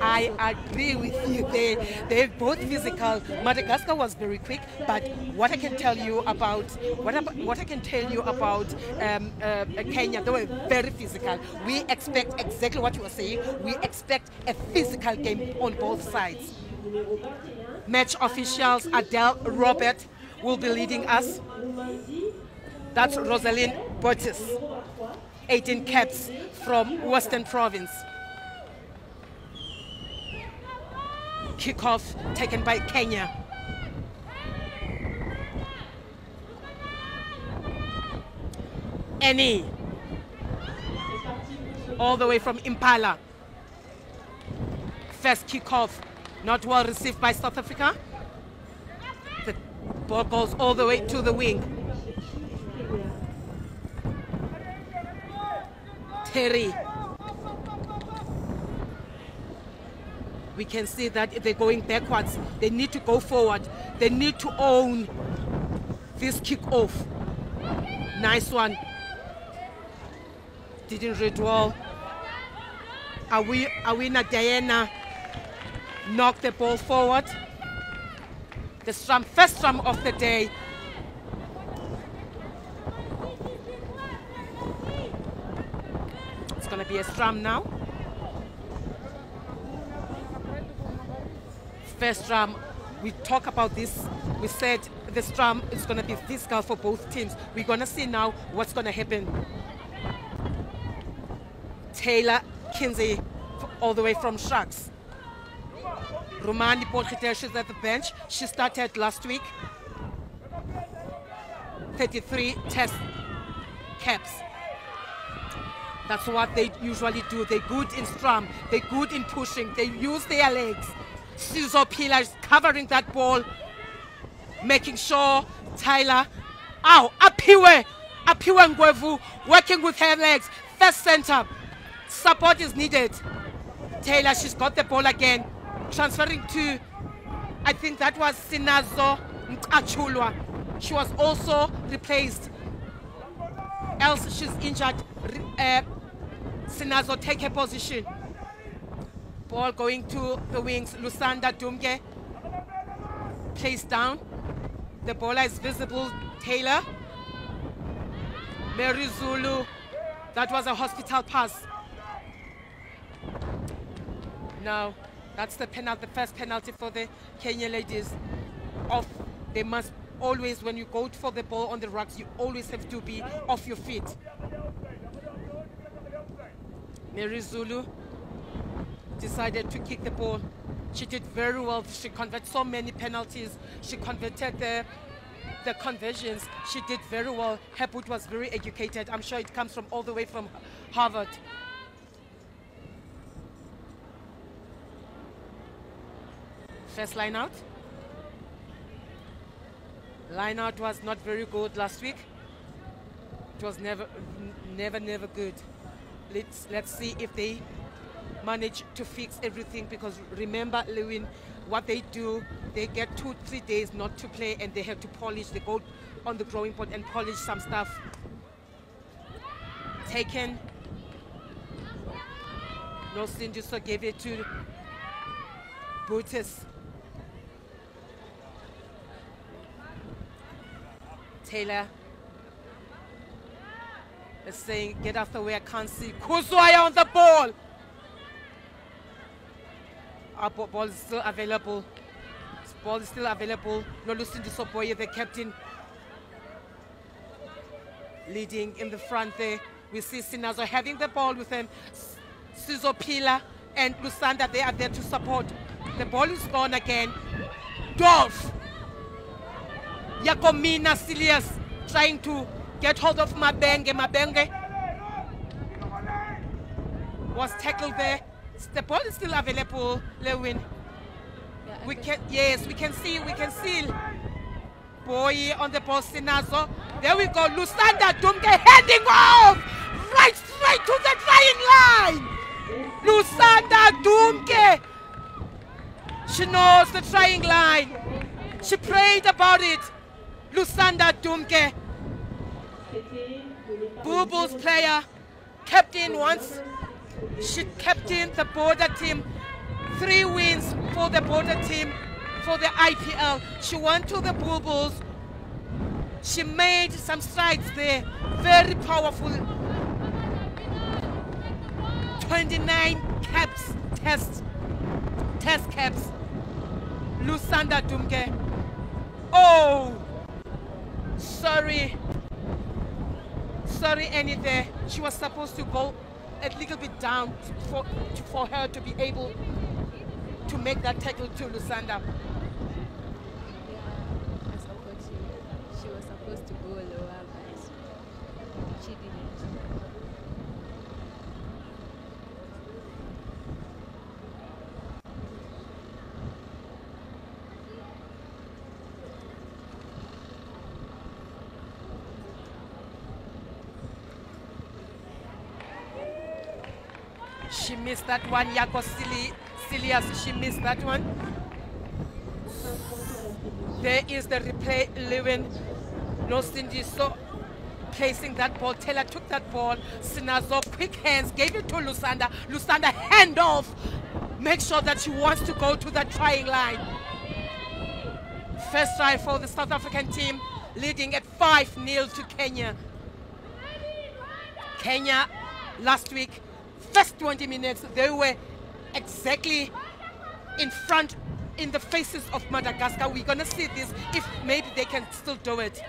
I agree with you. They're both physical. Madagascar was very quick, but what I can tell you about Kenya, they were very physical. We expect exactly what you were saying. We expect a physical game on both sides. Match officials Adele Robert will be leading us. That's Rosalind Botis, 18 caps from Western Province. Kickoff taken by Kenya. Annie, all the way from Impala. First kickoff, not well received by South Africa. The ball goes all the way to the wing. Terry. We can see that they're going backwards. They need to go forward. They need to own this kick-off. Nice one. Didn't read well. Awina Diana knocked the ball forward. The scrum, first scrum of the day. It's going to be a scrum now. First scrum, we talk about this. We said the scrum is going to be physical for both teams. We're going to see now what's going to happen. Taylor Kinsey, all the way from Sharks. Romani Polchiter, she's at the bench. She started last week. 33 test caps. That's what they usually do. They're good in scrum. They're good in pushing. They use their legs. Sizo Pila is covering that ball, making sure Tyler, Apiwe Ngwevu, working with her legs. First center, support is needed. Taylor, she's got the ball again, transferring to, I think that was Sinazo Achulwa. She was also replaced, else she's injured. Sinazo take her position. Ball going to the wings. Lusanda Dumge plays down. The ball is visible. Taylor. Mary Zulu. That was a hospital pass. No, that's the penalty, the first penalty for the Kenya ladies. Off. They must always, when you go for the ball on the rocks, you always have to be off your feet. Mary Zulu decided to kick the ball. She did very well. She converted so many penalties. She converted the conversions. She did very well. Her boot was very educated. I'm sure it comes from all the way from Harvard. First line out. Line out was not very good last week. It was never good. Let's see if they manage to fix everything, because remember, Lewin, what they do, they get 2-3 days not to play and they have to polish. They go on the drawing board and polish some stuff. Taken. No Cindy, so gave it to Bootis. Taylor. Let's say, get off the way, I can't see. Kuzwaya on the ball. Our ball is still available. This ball is still available. No Lucinda Soboye, the captain, leading in the front there. We see Sinazo having the ball with him. Sizo Pila and Lusanda, they are there to support. The ball is gone again. Dolph. Yakomina Silias trying to get hold of Mabenge. Mabenge was tackled there. The ball is still available, Lewin. Yeah, we can see. Boy on the ball, Sinazo. There we go. Lusanda Dumke heading off right straight to the trying line. Lusanda Dumke. She knows the trying line. She prayed about it. Lusanda Dumke. Boo Boo's player, captain once. She captained the border team 3 wins for the border team for the IPL. She went to the Bulls. She made some strides there. Very powerful. 29 caps, test caps. Lusanda Dumke. Oh, sorry, Annie there. She was supposed to go a little bit down for her to be able to make that tackle to Lusanda. She was supposed to go lower, but she didn't. She missed that one. Yako Silias, she missed that one. There is the replay. Lewin Nosindiso placing that ball. Taylor took that ball. Sinazo, quick hands, gave it to Lusanda. Lusanda, hand off. Make sure that she wants to go to that trying line. First try for the South African team, leading at 5-0 to Kenya. Kenya, last week, first 20 minutes, they were exactly in front, in the faces of Madagascar. We're going to see this, if maybe they can still do it.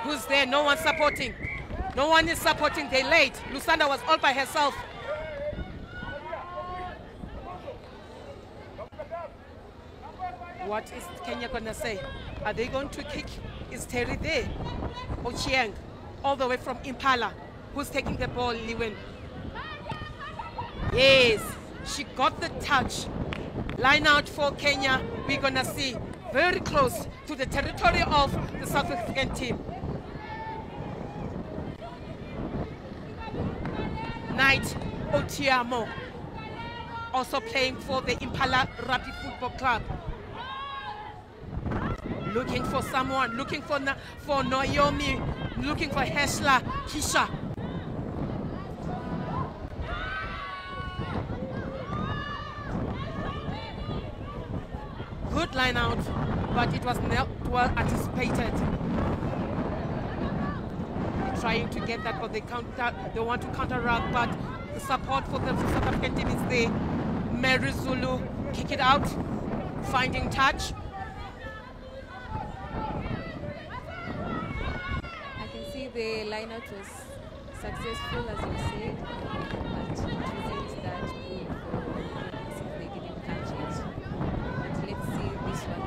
Who's there? No one supporting. No one is supporting. They're late. Lusanda was all by herself. What is Kenya going to say? Are they going to kick? Is Terry there? Ochieng, all the way from Impala. Who's taking the ball, Liwen? Yes, she got the touch. Line out for Kenya. We're going to see very close to the territory of the South African team. Knight Otiamo, also playing for the Impala Rugby Football Club. Looking for someone, looking for Naomi, looking for Heshla Kisha. Good line out, but it was not well anticipated. Trying to get that, but they want to counteract, but the support for the South African team is there. Mary Zulu, kick it out, finding touch. The line-out was successful, as you said, but it wasn't that good since they didn't catch it. But let's see this one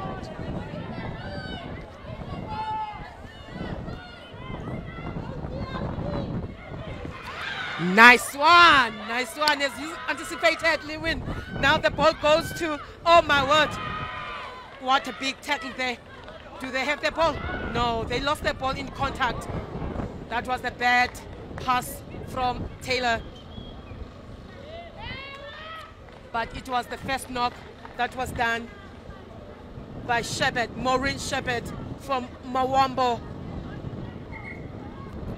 Nice one, as you anticipated, Lewin. Now the ball goes to, oh my word, what a big tackle there. Do they have the ball? No, they lost the ball in contact. That was a bad pass from Taylor. But it was the first knock that was done by Shepard, Maureen Shepard from Mawambo.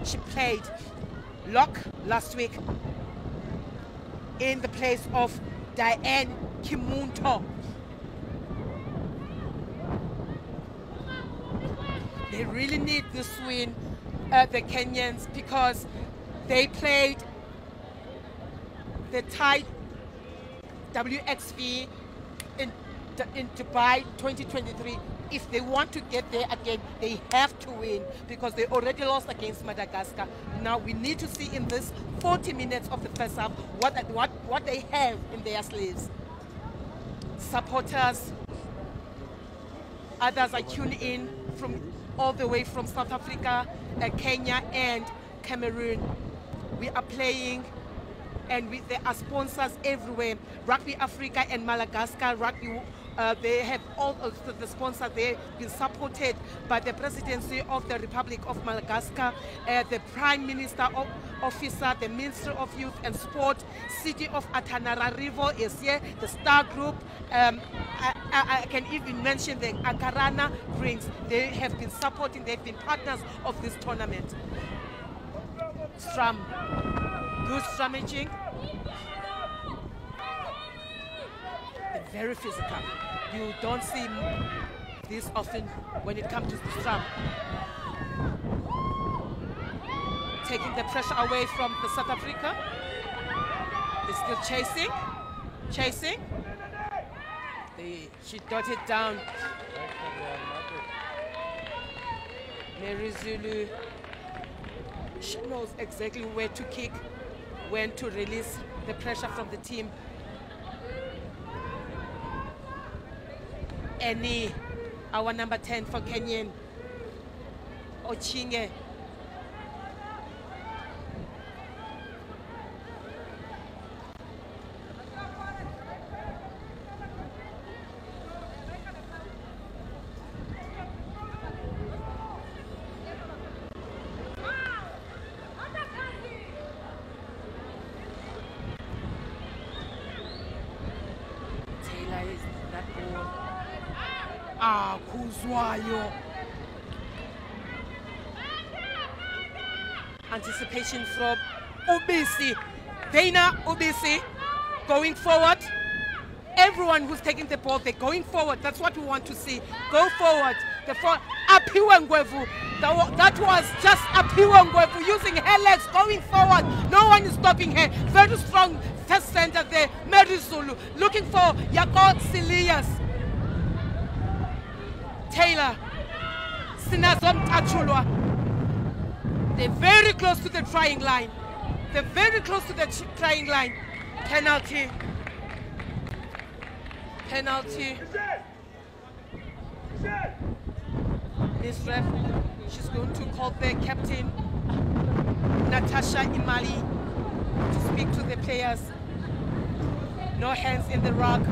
She played lock last week in the place of Diane Kimunto. They really need this win, the Kenyans, because they played the Thai WXV in Dubai 2023. If they want to get there again, they have to win, because they already lost against Madagascar. Now we need to see in this 40 minutes of the first half what they have in their sleeves. Supporters, others are tuning in from all the way from South Africa, Kenya and Cameroon. We are playing, and there are sponsors everywhere. Rugby Africa and Madagascar Rugby They have all of the sponsors. They've been supported by the presidency of the Republic of Madagascar, the Prime Minister Officer, the Ministry of Youth and Sport, City of Antananarivo is here, the Star Group. I can even mention the Akarana Rings. They have been supporting, they've been partners of this tournament. Strum, good strummaging. Very physical. You don't see this often when it comes to the strum. Taking the pressure away from the South Africa. They're still chasing. She dotted down. Mary Zulu. She knows exactly where to kick, when to release the pressure from the team. Any, our number 10 for Kenyan, Ochinge. Taylor is that ball. Kuzwayo. Anticipation from Ubisi. Dana Ubisi going forward. Everyone who's taking the ball, they're going forward. That's what we want to see. Go forward. Apiwa Ngwevu. That was just Apiwa Ngwevu using her legs, going forward. No one is stopping her. Very strong first center there. Mary Zulu looking for Yako Silias. Taylor, Sinazom Tachulwa. They're very close to the trying line. They're very close to the trying line. Penalty. This ref, she's going to call the captain, Natasha Imali, to speak to the players. No hands in the rug.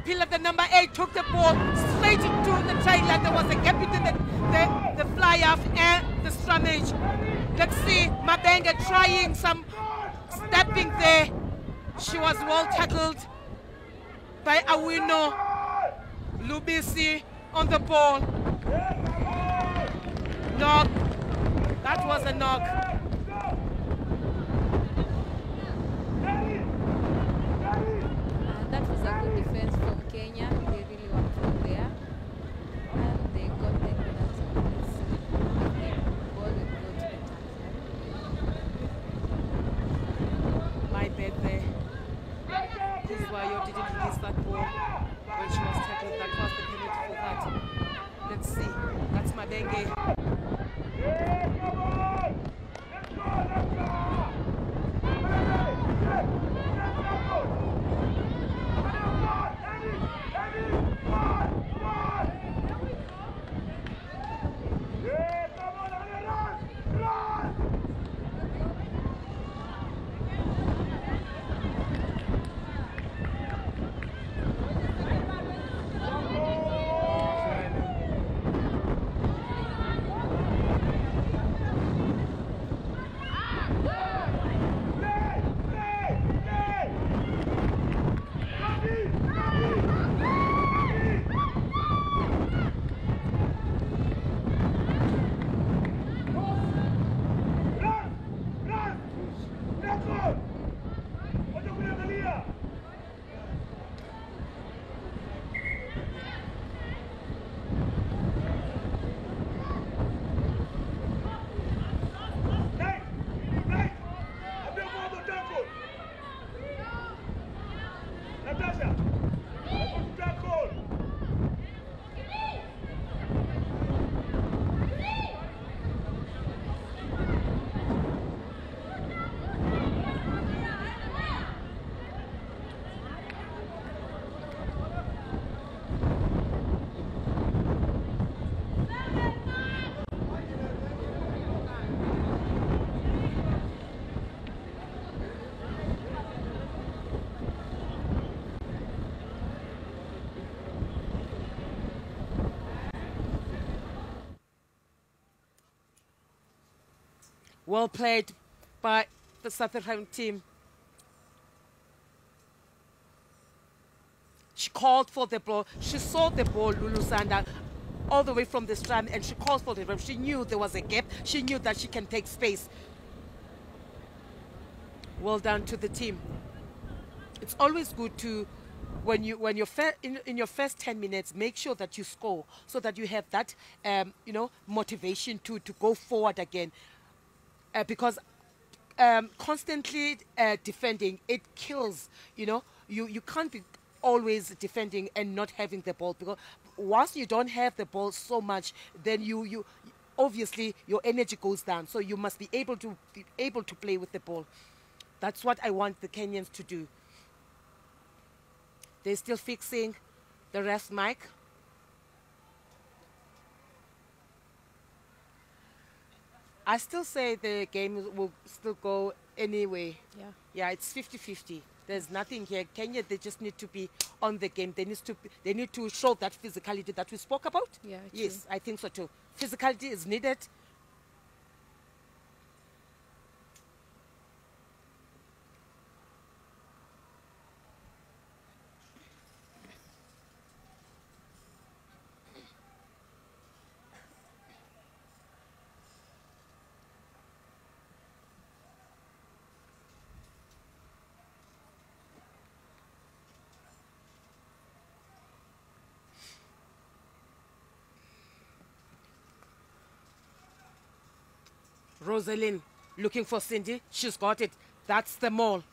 Pillar, the number 8, took the ball straight into the trail line. There was a gap between the fly-off and the scrummage. Let's see Mabenga trying some stepping there. She was well tackled by Awino. Lubisi on the ball. Knock. That was a knock. That was a good defense from Kenya. They really were from there. And they got the penalty. Ball will go to the tackle. My bad there. Kuzwayo didn't release that ball when she was tackled. That was the penalty for that. Let's see. That's Madenge. Well played by the South African team. She called for the ball. She saw the ball, Lulu Sanda, all the way from the strand, and she called for the ball. She knew there was a gap. She knew that she can take space. Well done to the team. It's always good to, when you're in your first 10 minutes, make sure that you score so that you have that, motivation to go forward again. Because constantly defending, it kills. You can't be always defending and not having the ball, because once you don't have the ball so much, then you obviously your energy goes down. So you must be able to play with the ball. That's what I want the Kenyans to do. They're still fixing the rest, Mike. I still say the game will still go anyway. Yeah. Yeah, it's 50-50. There's nothing here. Kenya, they just need to be on the game. They need to show that physicality that we spoke about. Yeah, yes, true. I think so too. Physicality is needed. Rosalind looking for Cindy. She's got it. That's the mall.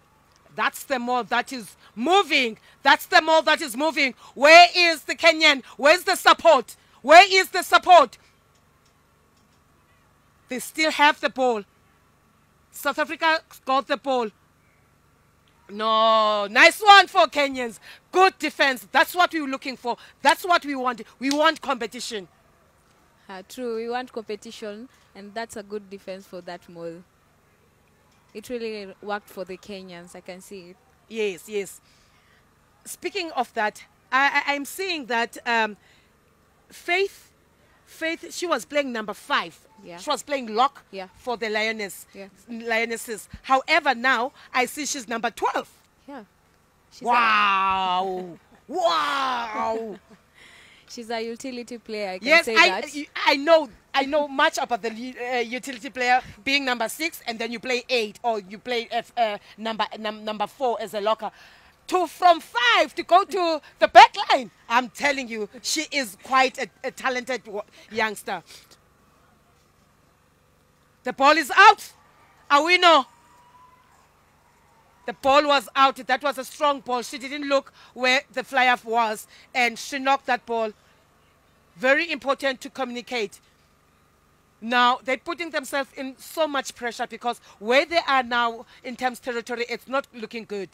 That's the mall that is moving. That's the mall that is moving. Where is the Kenyan? Where's the support? Where is the support? They still have the ball. South Africa got the ball. No, nice one for Kenyans. Good defense. That's what we were looking for. That's what we want. We want competition. True, we want competition, and that's a good defense for that mall. It really worked for the Kenyans. I can see it. Yes, yes. Speaking of that, I'm seeing that Faith, she was playing number 5. Yeah. She was playing lock Yeah. for the Yeah. Lionesses. However, now I see she's number 12. Yeah. She's Wow. Wow. She's a utility player. I can Yes, say that. I know much about the utility player being number 6, and then you play 8, or you play number 4 as a locker. From 5 to go to the back line. I'm telling you, she is quite a talented youngster. The ball is out. Awino. The ball was out. That was a strong ball. She didn't look where the flyer was, and she knocked that ball. Very important to communicate. Now, they're putting themselves in so much pressure, because where they are now in terms of territory, it's not looking good.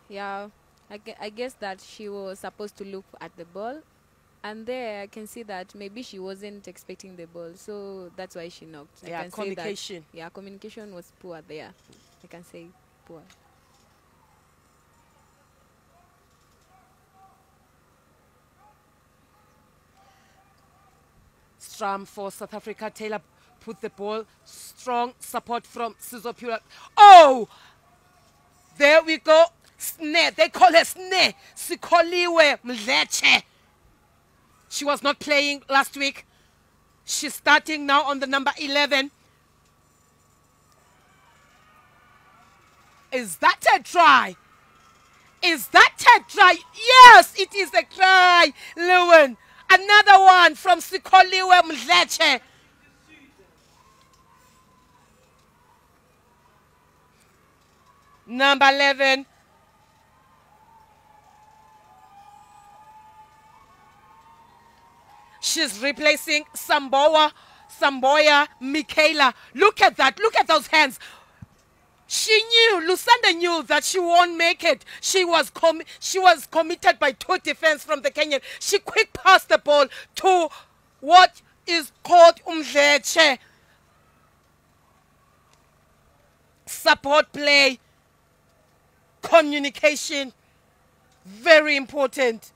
Yeah, I guess that she was supposed to look at the ball, and there I can see that maybe she wasn't expecting the ball, so that's why she knocked. I Yeah, can communication. Say that, yeah, communication was poor there. I can say poor. Strum for South Africa. Taylor put the ball. Strong support from Sizopula. Oh! There we go. Snare. They call her Snare. Sikoliwe Mdleche. She was not playing last week. She's starting now on the number 11. Is that a try? Is that a try? Yes, it is a try, Lewin. Another one from Sikoliwe Mdleche. Number 11. She's replacing Samboya, Michaela. Look at that. Look at those hands. She knew, Lusanda knew that she won't make it. She was committed by 2 defense from the Kenyan. She quick passed the ball to what is called Umdleche. Support play. Communication. Very important.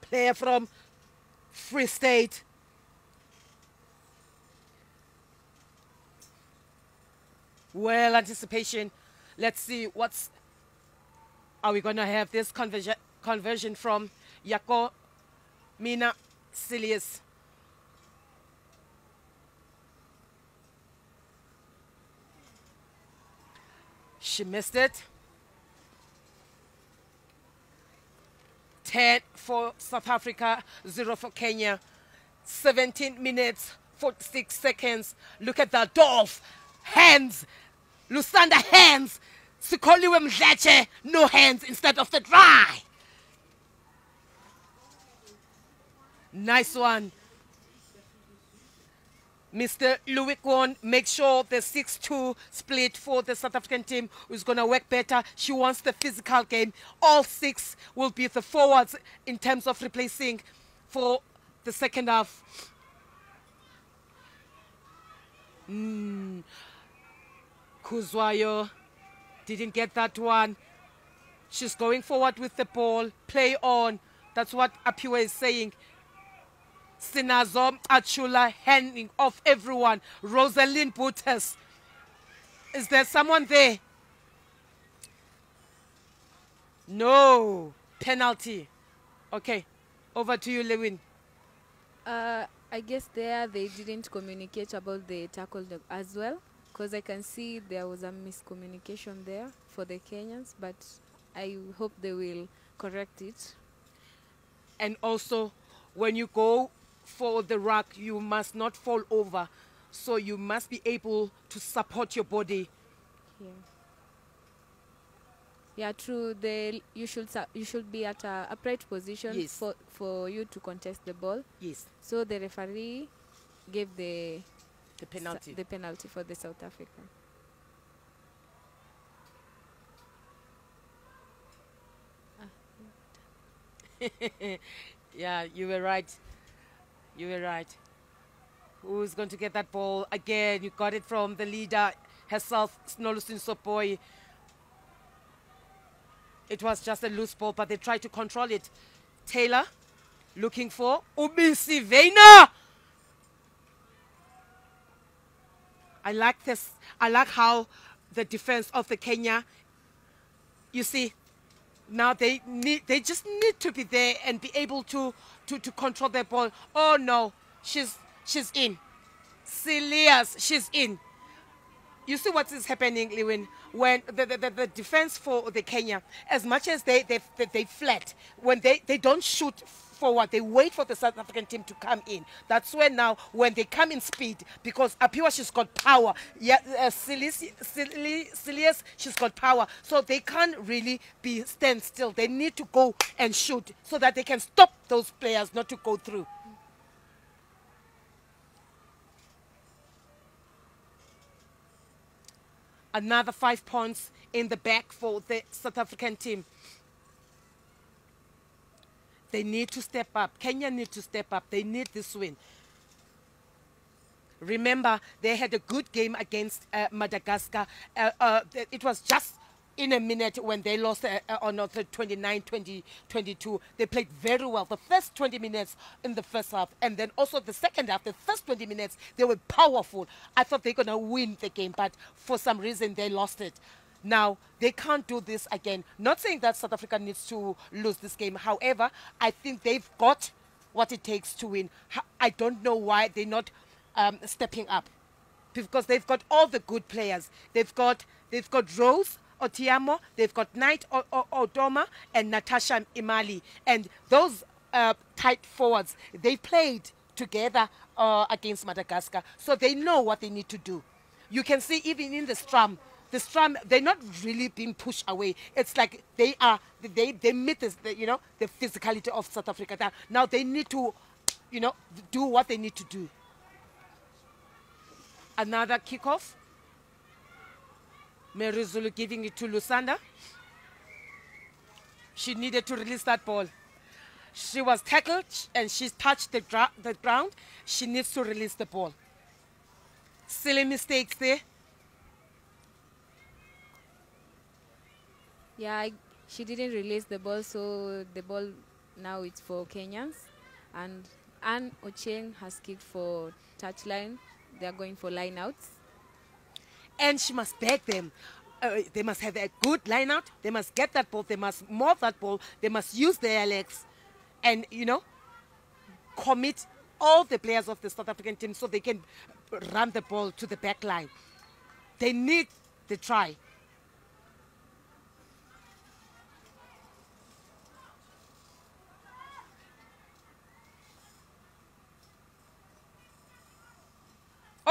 player from Free State. Well, anticipation. Let's see what's... Are we going to have this conversion from Rakotoniraini Silius? She missed it. 10 for South Africa, 0 for Kenya. 17 minutes, 46 seconds. Look at the Dolph. Hands. Lusanda hands. Sikoliwe Mdletshe, no hands instead of the try. Nice one. Mr. Louis Kwon, make sure the 6-2 split for the South African team is going to work better. She wants the physical game. All 6 will be the forwards in terms of replacing for the second half. Kuzwayo didn't get that one. She's going forward with the ball. Play on. That's what Apiwe is saying. Sinazo Achula handing off everyone. Rosalind Butters. Is there someone there? No. Penalty. Okay. Over to you, Lewin. I guess they didn't communicate about the tackle as well, because I can see there was a miscommunication there for the Kenyans, but I hope they will correct it. And also, when you go for the ruck, you must not fall over. So you must be able to support your body. Yeah. Yeah, true. You should be at a upright position, yes, for you to contest the ball. Yes. So the referee gave the penalty. The penalty for the South Africa. Yeah, you were right. You were right. Who's going to get that ball? Again, you got it from the leader herself, Snolusin Sopoy. It was just a loose ball, but they tried to control it. Taylor looking for Ubisi Vena. I like this. I like how the defense of the Kenya, you see, now they just need to be there and be able to control their ball. Oh no, she's in. Silias, she's in. You see what is happening, Lewin, when the defense for the Kenya, as much as they flat, when they don't shoot forward, they wait for the South African team to come in. That's when now, when they come in speed, because Apiwa, she's got power. Yeah, Silias, she's got power. So they can't really stand still. They need to go and shoot so that they can stop those players not to go through. Another 5 points in the back for the South African team. They need to step up. Kenya need to step up. They need this win. Remember, they had a good game against Madagascar. It was just in a minute when they lost on the 29-20-22. They played very well. The first 20 minutes in the first half, and then also the second half, the first 20 minutes, they were powerful. I thought they were going to win the game, but for some reason they lost it. Now, they can't do this again. Not saying that South Africa needs to lose this game. However, I think they've got what it takes to win. I don't know why they're not stepping up, because they've got all the good players. They've got Rose Otiamo, they've got Knight Odoma and Natasha Imali. And those tight forwards, they played together against Madagascar. So they know what they need to do. You can see even in the scrum, they're not really being pushed away. It's like they meet this, the physicality of South Africa. Now they need to, do what they need to do. Another kickoff. Mary Zulu giving it to Lusanda. She needed to release that ball. She was tackled and she touched the ground. She needs to release the ball. Silly mistakes there. Yeah, she didn't release the ball, so the ball now it's for Kenyans. And Anne Ocheng has kicked for touchline. They're going for line-outs. And she must back them. They must have a good line out. They must get that ball. They must move that ball. They must use their legs. And, you know, commit all the players of the South African team so they can run the ball to the back line. They need the try.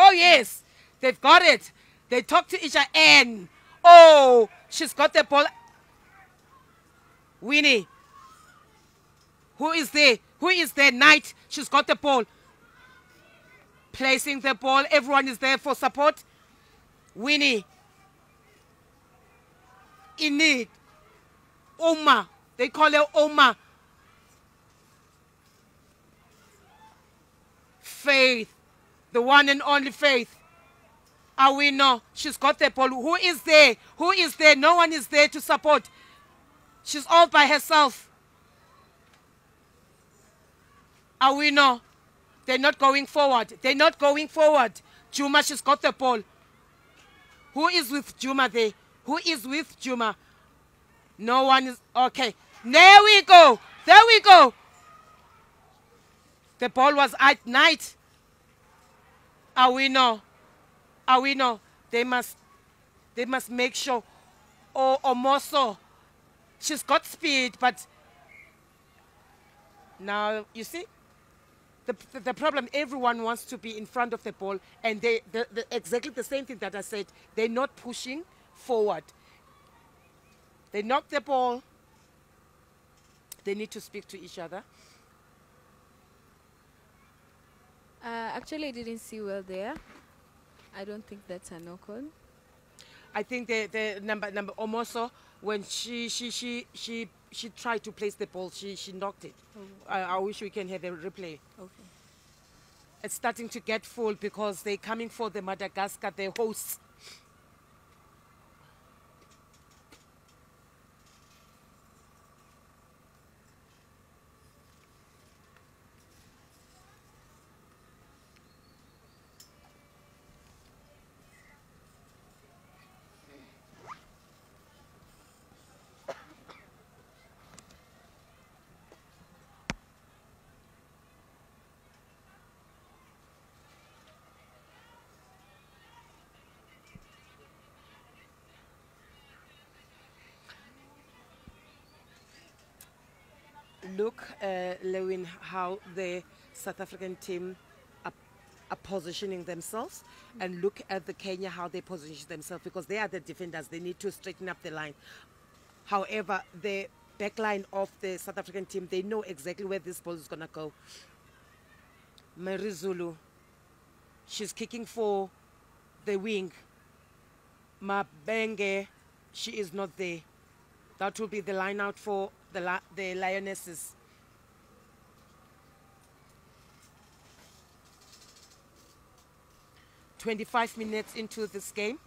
Oh, yes. They've got it. They talk to each other. And, oh, she's got the ball. Winnie. Who is there? Who is there? Knight. She's got the ball. Placing the ball. Everyone is there for support. Winnie. In need. Oma. They call her Oma. Faith. The one and only Faith. Awino. She's got the ball. Who is there? Who is there? No one is there to support. She's all by herself. Awino. They're not going forward. They're not going forward. Juma, she's got the ball. Who is with Juma there? Who is with Juma? No one is. Okay. There we go. There we go. The ball was at night. Awino. Awino. They must make sure. Oh, Omoso. She's got speed, but now you see the problem. Everyone wants to be in front of the ball, and they exactly the same thing that I said. They're not pushing forward. They knock the ball. They need to speak to each other. Actually, I didn't see well there. I don't think that's a knock-on. I think the number Omoso, when she tried to place the ball, she knocked it. Oh. I wish we can have a replay. Okay. It's starting to get full because they're coming for the Madagascar, the hosts. Look, Lewin, how the South African team are positioning themselves, and look at the Kenya, how they position themselves, because they are the defenders. They need to straighten up the line. However, the back line of the South African team, they know exactly where this ball is going to go. Mary Zulu, she's kicking for the wing. Mabenge, she is not there. That will be the line out for the Lionesses. "25 minutes into this game,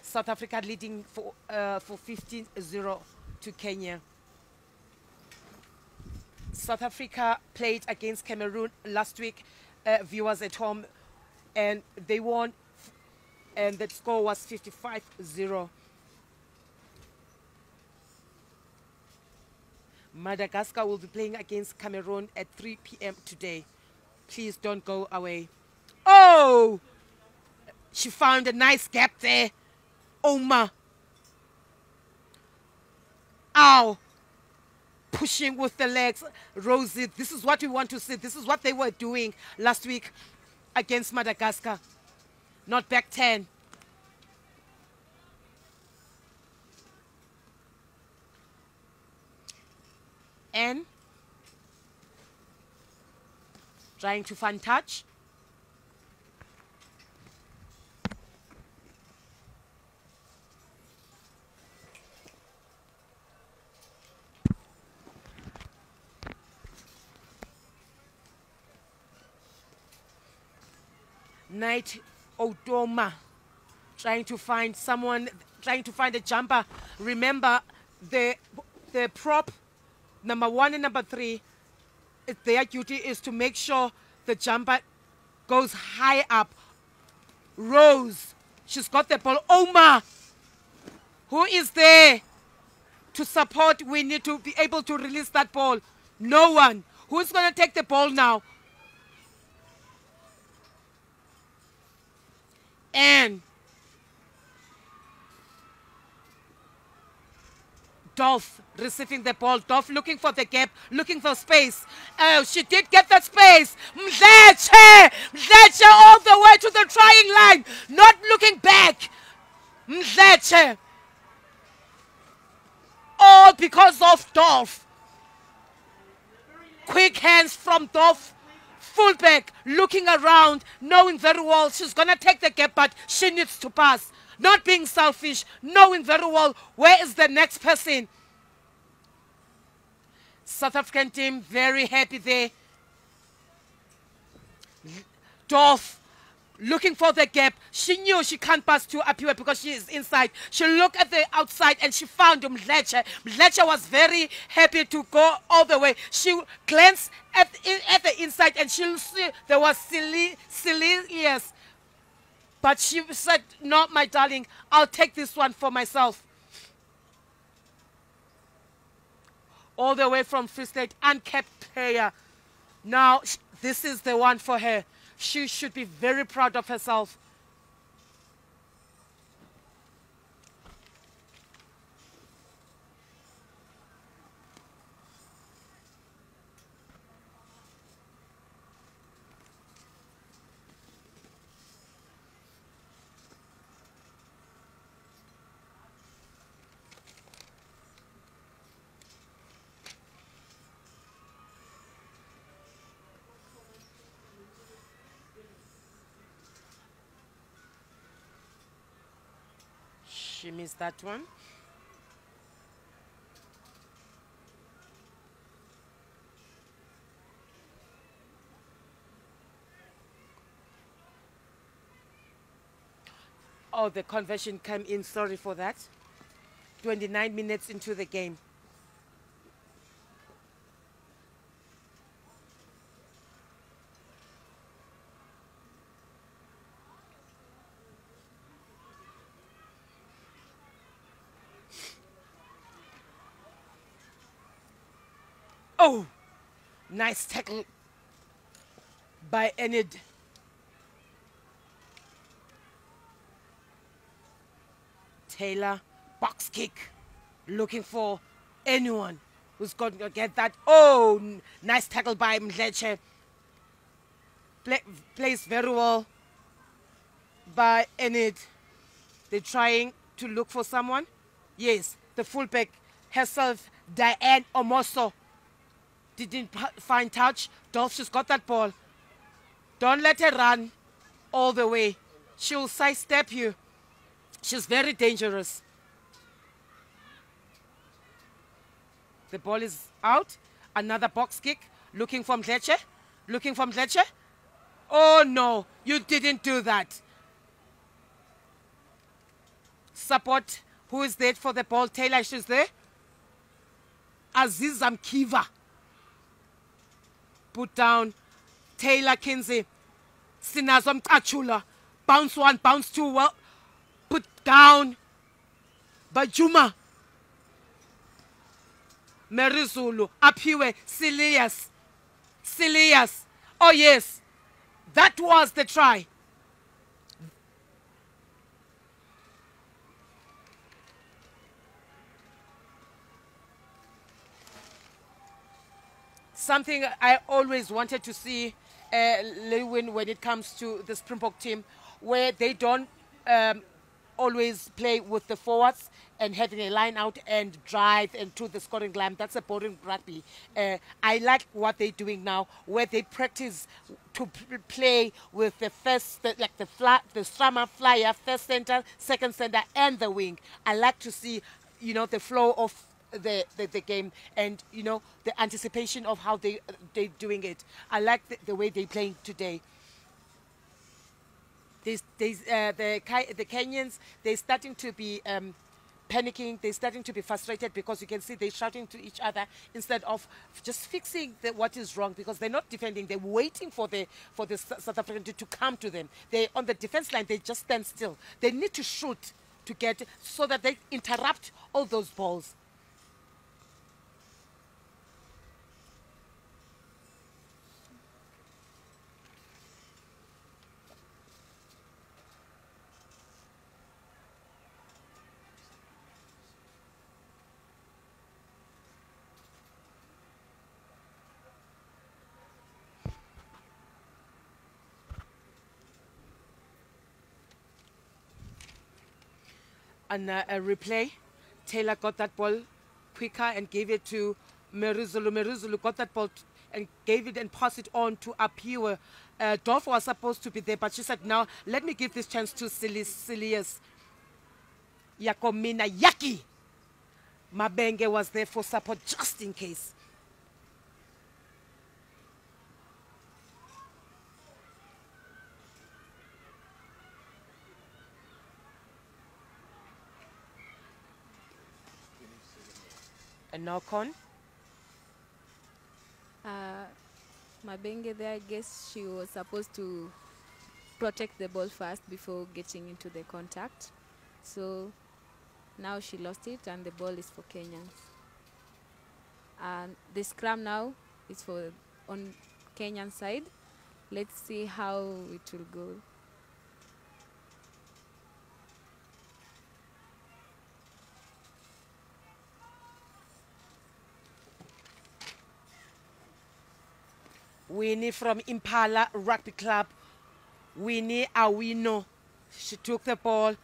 South Africa leading for 15-0 to Kenya. South Africa played against Cameroon last week, viewers at home, and they won, and the score was 55-0. Madagascar will be playing against Cameroon at 3 p.m. today. Please don't go away. Oh! She found a nice gap there. Oma. Ow. Pushing with the legs. Rosie, this is what we want to see. This is what they were doing last week against Madagascar. Not back 10. And trying to find touch. Knight Odoma trying to find someone, trying to find a jumper. Remember, the prop number 1 and number 3, their duty is to make sure the jumper goes high up. Rose, she's got the ball. Oma, who is there to support? We need to be able to release that ball. No one. Who's going to take the ball now? And Dolph receiving the ball. Dolph looking for the gap, looking for space. Oh, she did get that space. Mdleche! Mdleche all the way to the trying line. Not looking back. Mdleche. All because of Dolph. Quick hands from Dolph. Fullback looking around, knowing very well she's going to take the gap, but she needs to pass. Not being selfish, knowing very well where is the next person. South African team very happy there. Dolph looking for the gap. She knew she can't pass to Apiwe because she is inside. She looked at the outside and she found Mdleche. Mdleche was very happy to go all the way. She glanced at the inside and she see there was Silius. But she said, no, my darling, I'll take this one for myself. All the way from Free State, uncapped player. Now, this is the one for her. She should be very proud of herself. She missed that one. Oh, the conversion came in. Sorry for that. 29 minutes into the game. Oh, nice tackle by Enid. Taylor, box kick, looking for anyone who's going to get that. Oh, nice tackle by Mdleche. Plays very well by Enid. They're trying to look for someone. Yes, the fullback herself, Diane Omoso. Didn't find touch. Dolph, she's got that ball. Don't let her run all the way. She'll sidestep you. She's very dangerous. The ball is out. Another box kick. Looking for Mdleche. Looking for Mdleche. Oh no, you didn't do that. Support. Who is there for the ball? Taylor, she's there. Aziz Mkiva. Put down Taylor Kinsey. Sinazwa Mkachula. Bounce one, bounce two. Well, put down Bajuma. Merizulu. Apiwe. Silias. Silias. Oh yes. That was the try. Something I always wanted to see, Lewin, when it comes to the Springbok team, where they don't always play with the forwards and having a line out and drive into the scoring line. That's a boring rugby. I like what they're doing now, where they practice to play with the first, like the strammer, flyer, first center, second center, and the wing. I like to see, you know, the flow of the game and, you know, the anticipation of how they're doing it. I like the way they're playing today. The Kenyans, they're starting to be panicking, they're starting to be frustrated because you can see they're shouting to each other instead of just fixing what is wrong, because they're not defending, they're waiting for the South African to come to them. They on the defense line, they just stand still. They need to shoot to get so that they interrupt all those balls. And a replay, Taylor got that ball quicker and gave it to Merizulu. Merizulu got that ball and gave it and passed it on to Apiwe. Dolph was supposed to be there, but she said, now let me give this chance to Silius. Yakomina Yaki. Mabenge was there for support just in case. And now Con. Mabenge there, I guess she was supposed to protect the ball first before getting into the contact. So now she lost it and the ball is for Kenyans. And the scrum now is for on Kenyan side. Let's see how it will go. Winnie from Impala Rugby Club. Winnie Awino. She took the ball,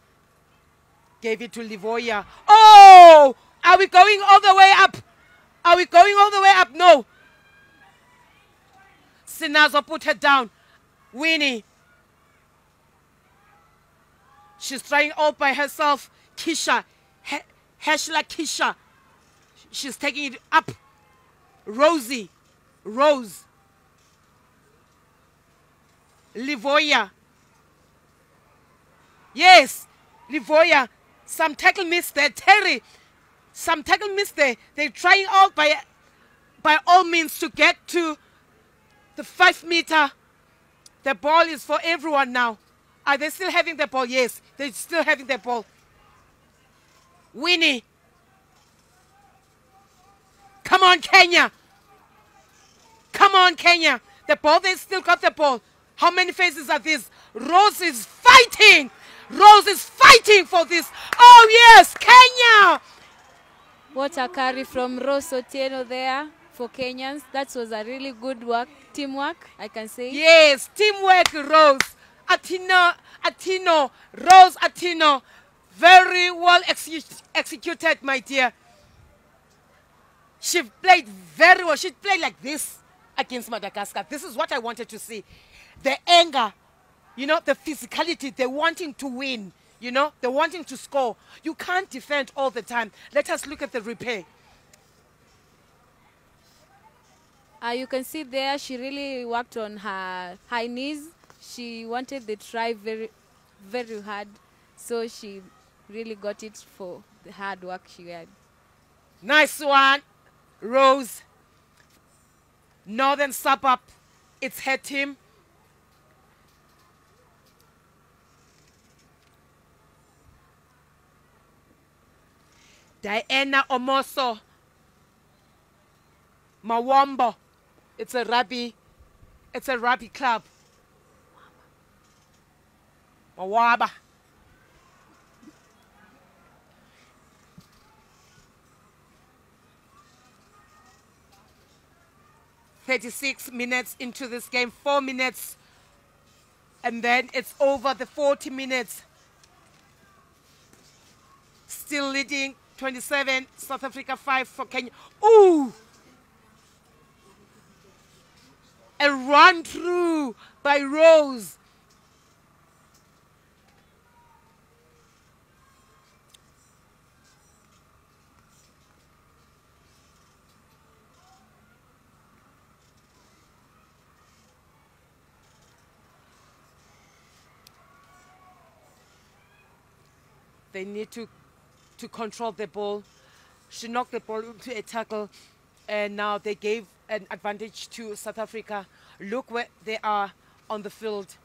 gave it to Livoya. Oh! Are we going all the way up? Are we going all the way up? No. Sinazo put her down. Winnie. She's trying all by herself. Kisha. Heshla Kisha. She's taking it up. Rosie. Rose. Livoya. Yes, Livoya. Some tackle miss there. Terry. Some tackle miss there. They're trying out by all means to get to the 5 meter. The ball is for everyone now. Are they still having the ball? Yes, they're still having the ball. Winnie. Come on, Kenya. Come on, Kenya. The ball, they still got the ball. How many phases are these? Rose is fighting. Rose is fighting for this. Oh, yes, Kenya. What a carry from Rose Otieno there for Kenyans. That was a really good work, teamwork, I can say. Yes, teamwork, Rose. Atino, Rose Atino. Very well executed, my dear. She played very well. She played like this against Madagascar. This is what I wanted to see. The anger, you know, the physicality, they're wanting to win, you know, they're wanting to score. You can't defend all the time. Let us look at the replay. You can see there she really worked on her high knees. She wanted the try very, very hard. So she really got it for the hard work she had. Nice one, Rose. Northern Suburb, it's her team. Diana Omoso, Mawambo. It's a rugby club. Mawaba. "36 minutes into this game, 4 minutes, and then it's over the 40 minutes. Still leading 27, South Africa 5 for Kenya. Ooh! A run through by Rose. They need to to control the ball. She knocked the ball into a tackle, and now they gave an advantage to South Africa. Look where they are on the field.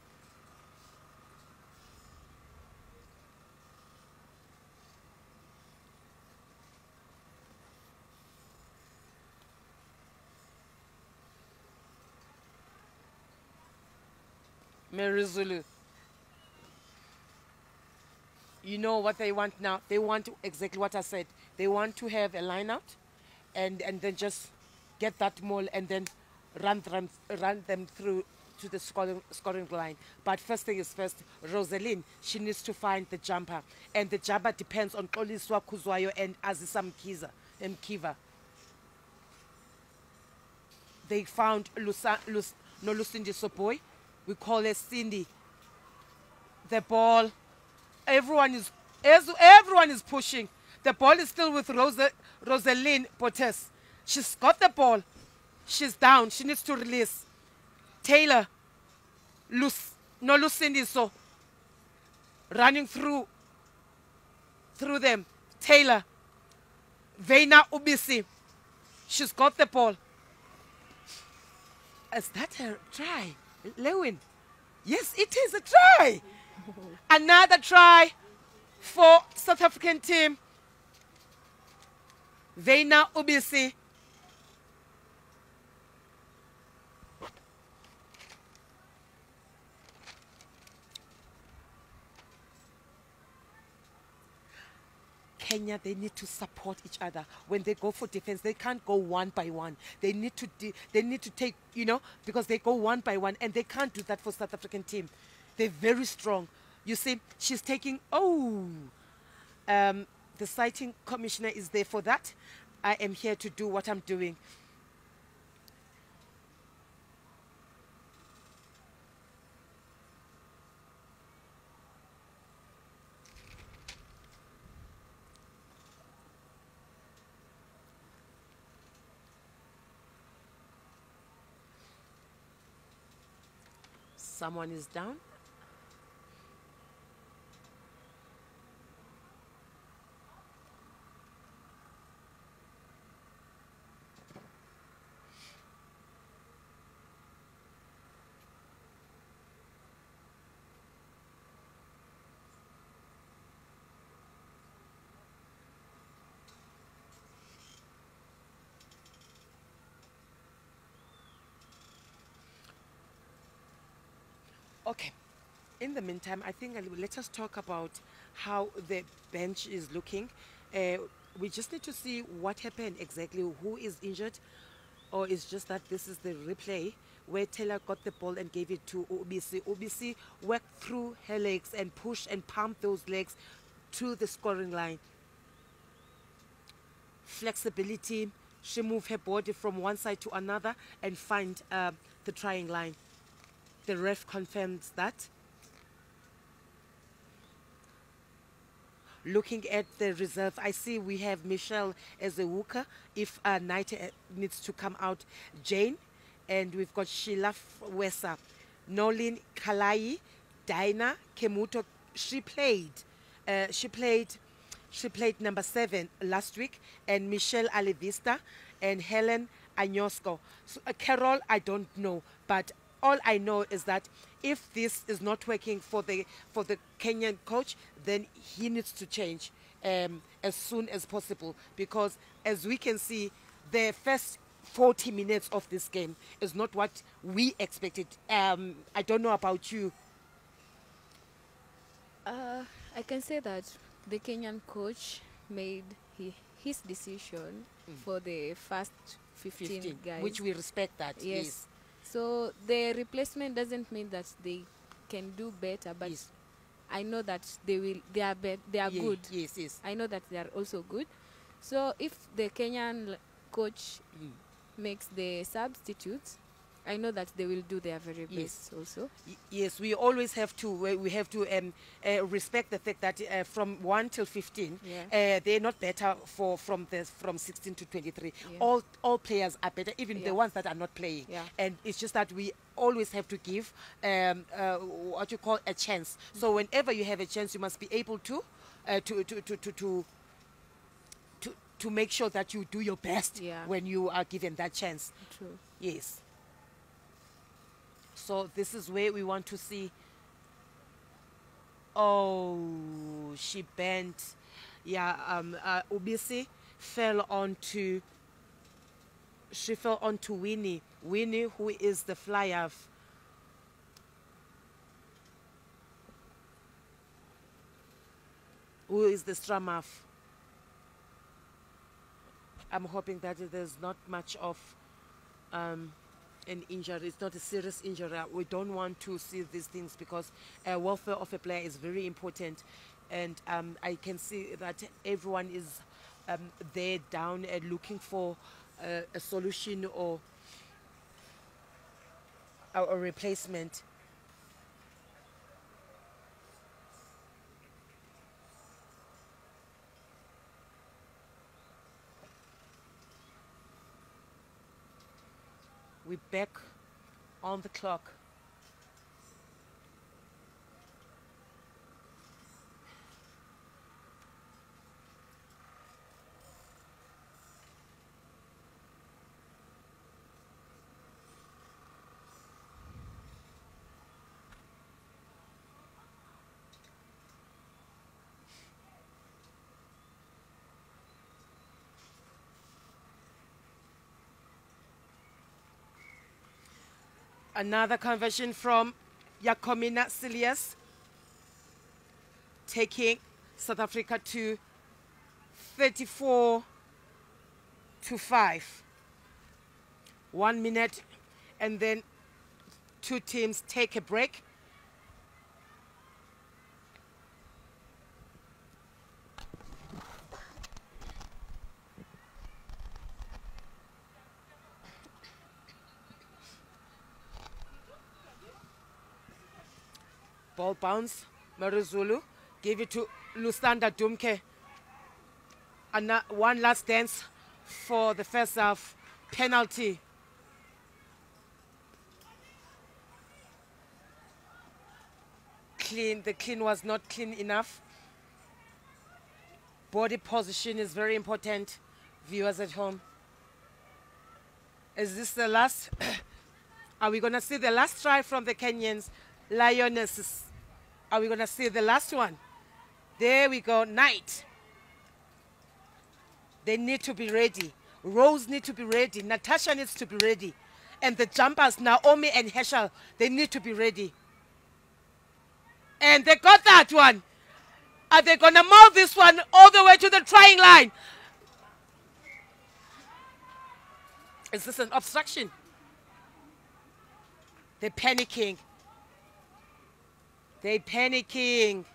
Mary Zulu. You know what they want now? They want exactly what I said. They want to have a line out and then just get that maul and then run them through to the scoring line. But first thing is first, Rosalind, she needs to find the jumper. And the jumper depends on Xoliswa Kuzwayo and Azisa Mkiva. They found Nolusindi Soboy. We call her Cindy. The ball, everyone is pushing. The ball is still with Rosalind Botes. She's got the ball. She's down. She needs to release. Taylor, Lucindy, so running through them. Taylor, Veina Ubisi. She's got the ball. Is that a try? Lewin? Yes, it is a try. Another try for South African team. Veina Ubisi. Kenya, they need to support each other. When they go for defense, they can't go one by one. They need to take, because they go one by one, and they can't do that for South African team. They're very strong. You see, she's taking, the citing commissioner is there for that. I am here to do what I'm doing. Someone is down. Okay. In the meantime, I think let us talk about how the bench is looking. We just need to see what happened exactly, who is injured, or it's just that this is the replay where Taylor got the ball and gave it to Ubisi. Ubisi worked through her legs and pushed and pumped those legs to the scoring line. Flexibility, she moved her body from one side to another and find the trying line. The ref confirms that. Looking at the reserve, I see we have Michelle as a hooker. If Knight needs to come out, Jane. And we've got Sheila Wesa, Nolin Kalai, Dinah Kemuto. She played number 7 last week. And Michelle Alevista and Helen Agnosco. So, Carol, I don't know, but all I know is that if this is not working for the Kenyan coach, then he needs to change as soon as possible, because as we can see, the first 40 minutes of this game is not what we expected. I don't know about you. I can say that the Kenyan coach made his decision for the first 15 guys. Which we respect that. Yes. So the replacement doesn't mean that they can do better, but yes. I know that they are good. Yes. I know that they are also good. So if the Kenyan coach makes the substitutes, I know that they will do their very best also. Yes, we always have to respect the fact that from 1 till 15, they're not better from 16 to 23. Yeah. All players are better, even the ones that are not playing. Yeah. And it's just that we always have to give what you call a chance. So whenever you have a chance, you must be able to to make sure that you do your best Yeah. when you are given that chance. True. Yes. So this is where we want to see. Oh, she bent. Yeah, Ubisi fell onto. She fell onto Winnie. Winnie, who is the flyer. Who is the strum half. I'm hoping that there's not much of an injury. It's not a serious injury. We don't want to see these things because welfare of a player is very important. And I can see that everyone is there down and looking for a solution or a replacement. We're back on the clock. Another conversion from Yakomina Silias, taking South Africa to 34-5. 1 minute, and then two teams take a break. Ball bounce, Marizulu, give it to Lusanda Dumke. And one last dance for the first half. Penalty. Clean. The clean was not clean enough. Body position is very important, viewers at home. Is this the last? Are we going to see the last try from the Kenyans? Lionesses. Are we going to see the last one? There we go. Knight. They need to be ready. Rose need to be ready. Natasha needs to be ready. And the jumpers, Naomi and Heschel, they need to be ready. And they got that one. Are they going to move this one all the way to the trying line? Is this an obstruction? They're panicking. They're panicking.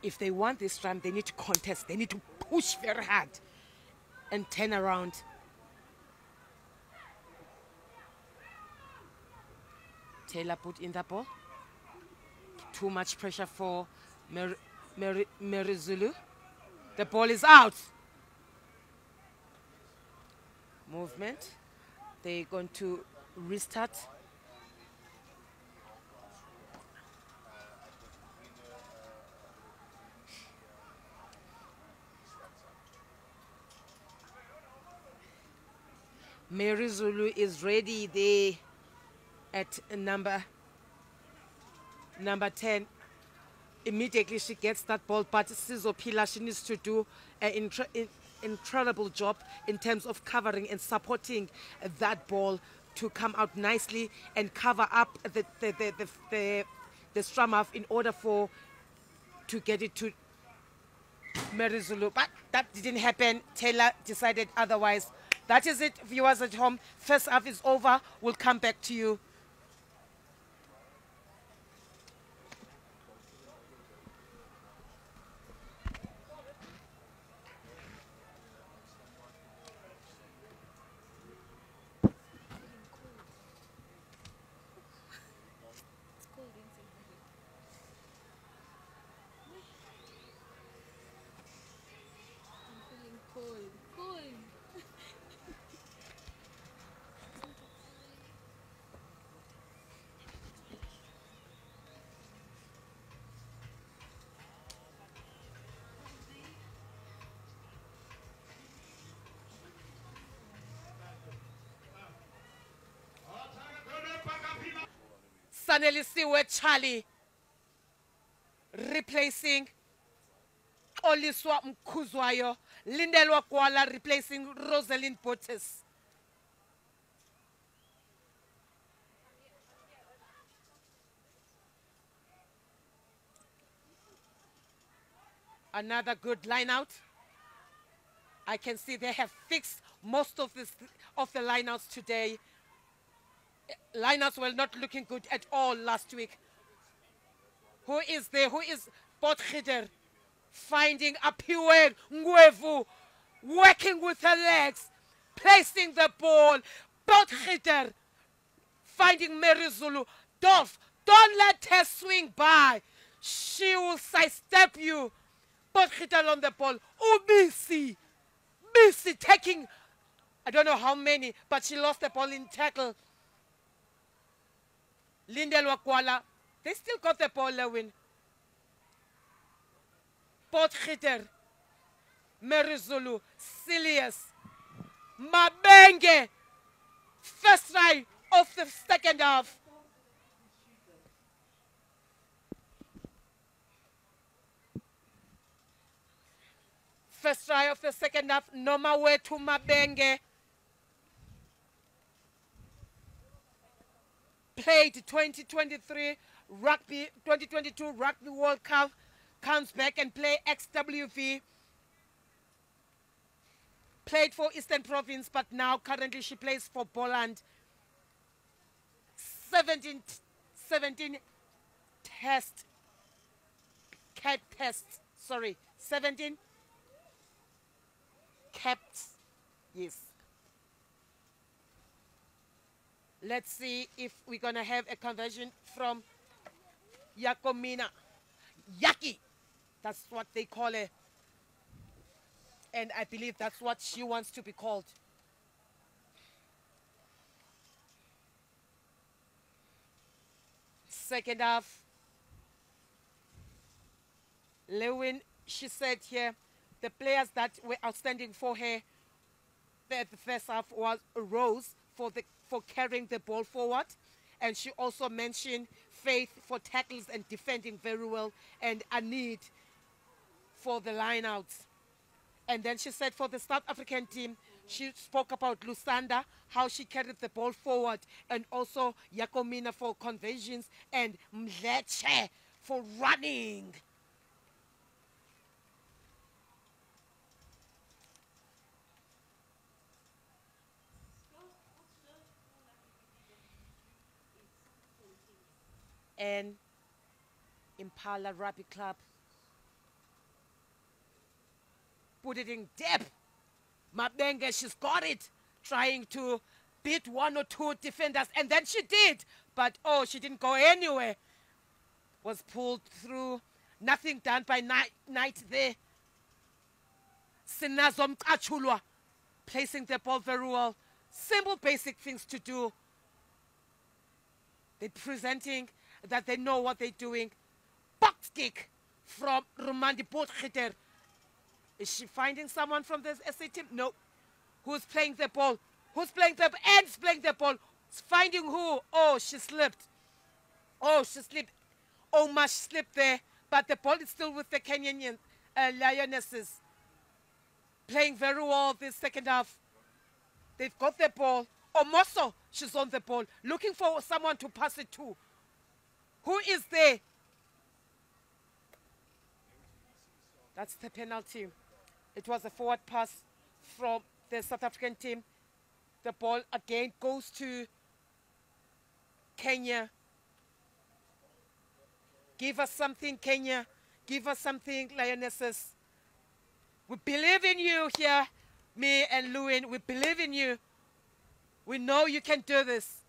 If they want this time, they need to contest. They need to push very hard and turn around. Taylor put in the ball. Too much pressure for Merizulu. The ball is out. Movement. They're going to restart. Merizulu is ready there at number 10. Immediately she gets that ball, but Sizo Pila, she needs to do an incredible job in terms of covering and supporting that ball to come out nicely and cover up the scrum half in order to get it to Merizulu. But that didn't happen. Taylor decided otherwise. That is it, viewers at home. First half is over. We'll come back to you. Sanelisiwe Charlie replacing Oliswa Mkuzwayo. Lindelwa Kuala replacing Rosalind Botes. Another good line out. I can see they have fixed most of the lineouts today. Lineouts were not looking good at all last week. Who is there? Who is Potgider? Finding Apiwe Ngwevu, working with her legs, placing the ball. Potgider finding Mary Zulu. Dolph, don't let her swing by. She will sidestep you. Potgider on the ball. Ubisi. Bisi taking, I don't know how many, but she lost the ball in tackle. Lindelwa Kuala, they still got the ball, Lewin. Potgitter, Merizulu, Silius, Mabenge, first try of the second half. First try of the second half, Noma way to Mabenge. Played 2023 rugby, 2022 Rugby World Cup, comes back and play XWV. Played for Eastern Province, but now currently she plays for Boland. 17 cap tests, sorry, 17 caps, yes. Let's see if we're going to have a conversion from Yakomina. Yaki, that's what they call her. And I believe that's what she wants to be called. Second half. Lewin, she said here, the players that were outstanding for her at the first half was Rose for carrying the ball forward. And she also mentioned Faith for tackles and defending very well, and Anid for the lineouts. And then she said for the South African team, she spoke about Lusanda, how she carried the ball forward, and also Yakomina for conversions, and Mleche for running. And Impala Rugby Club put it in depth. Mabenge, she's got it, trying to beat one or two defenders, and then she did, but oh, she didn't go anywhere. Was pulled through, nothing done by Knight there. Sinazom Kachulwa placing the ball very well. Simple basic things to do. They're presenting that they know what they're doing. Box kick from Rumandi Potgitter. Is she finding someone from the SA team? No. Who's playing the ball? Who's playing the ball? And's playing the ball. Finding who? Oh, she slipped. Oh, she slipped. Oh, much slipped there. But the ball is still with the Kenyan Lionesses. Playing very well this second half. They've got the ball. Omoso, she's on the ball. Looking for someone to pass it to. Who is there? That's the penalty. It was a forward pass from the South African team. The ball again goes to Kenya. Give us something, Kenya. Give us something, Lionesses. We believe in you here, me and Lewin. We believe in you. We know you can do this.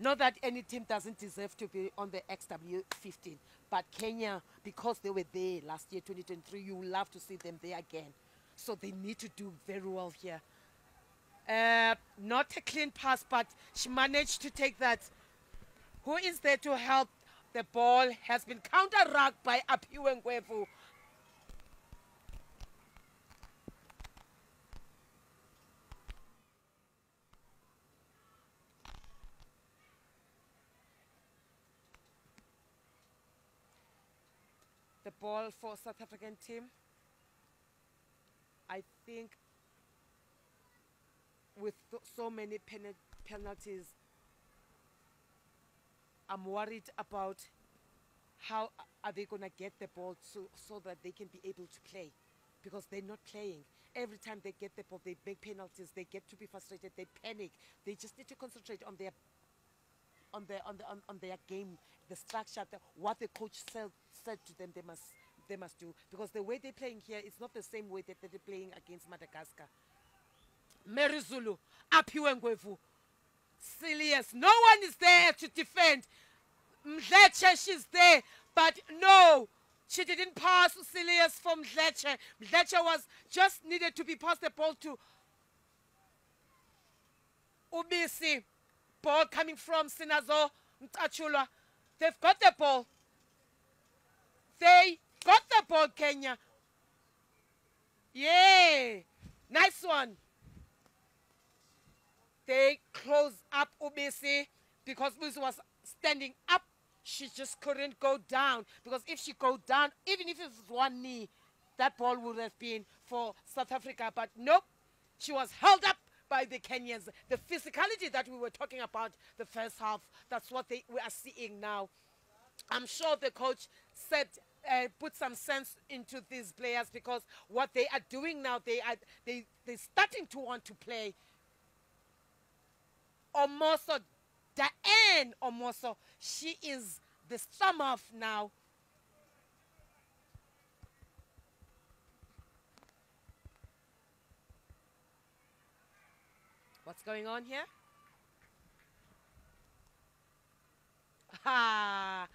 Not that any team doesn't deserve to be on the XW15, but Kenya, because they were there last year, 2023, you will love to see them there again. So they need to do very well here. Not a clean pass, but she managed to take that. Who is there to help? The ball has been counter-rucked by Apiwe Ngwevu. The ball for South African team. I think with so many penalties, I'm worried about how are they going to get the ball so that they can be able to play, because they're not playing. Every time they get the ball, they make penalties. They get to be frustrated. They panic. They just need to concentrate on their game, the structure, what the coach said to them they must do, because the way they're playing here is not the same way that they're playing against Madagascar. Mary Zulu, Aphiwe Ngwevu, Silius, no one is there to defend. Mdletshe, she's there, but no, she didn't pass Silius from Mdletshe. Mdletshe was just needed to be passed the ball to Ubisi. Ball coming from Sinazo Mtachula. They've got the ball. They got the ball, Kenya. Yeah, nice one. They close up Ubisi because Ubisi was standing up. She just couldn't go down, because if she go down, even if it was one knee, that ball would have been for South Africa. But nope, she was held up by the Kenyans. The physicality that we were talking about the first half, that's what we are seeing now. I'm sure the coach said, put some sense into these players, because what they are doing now, they're starting to want to play. Omoso, Diane Omoso, she is the sum of now. What's going on here? Ha!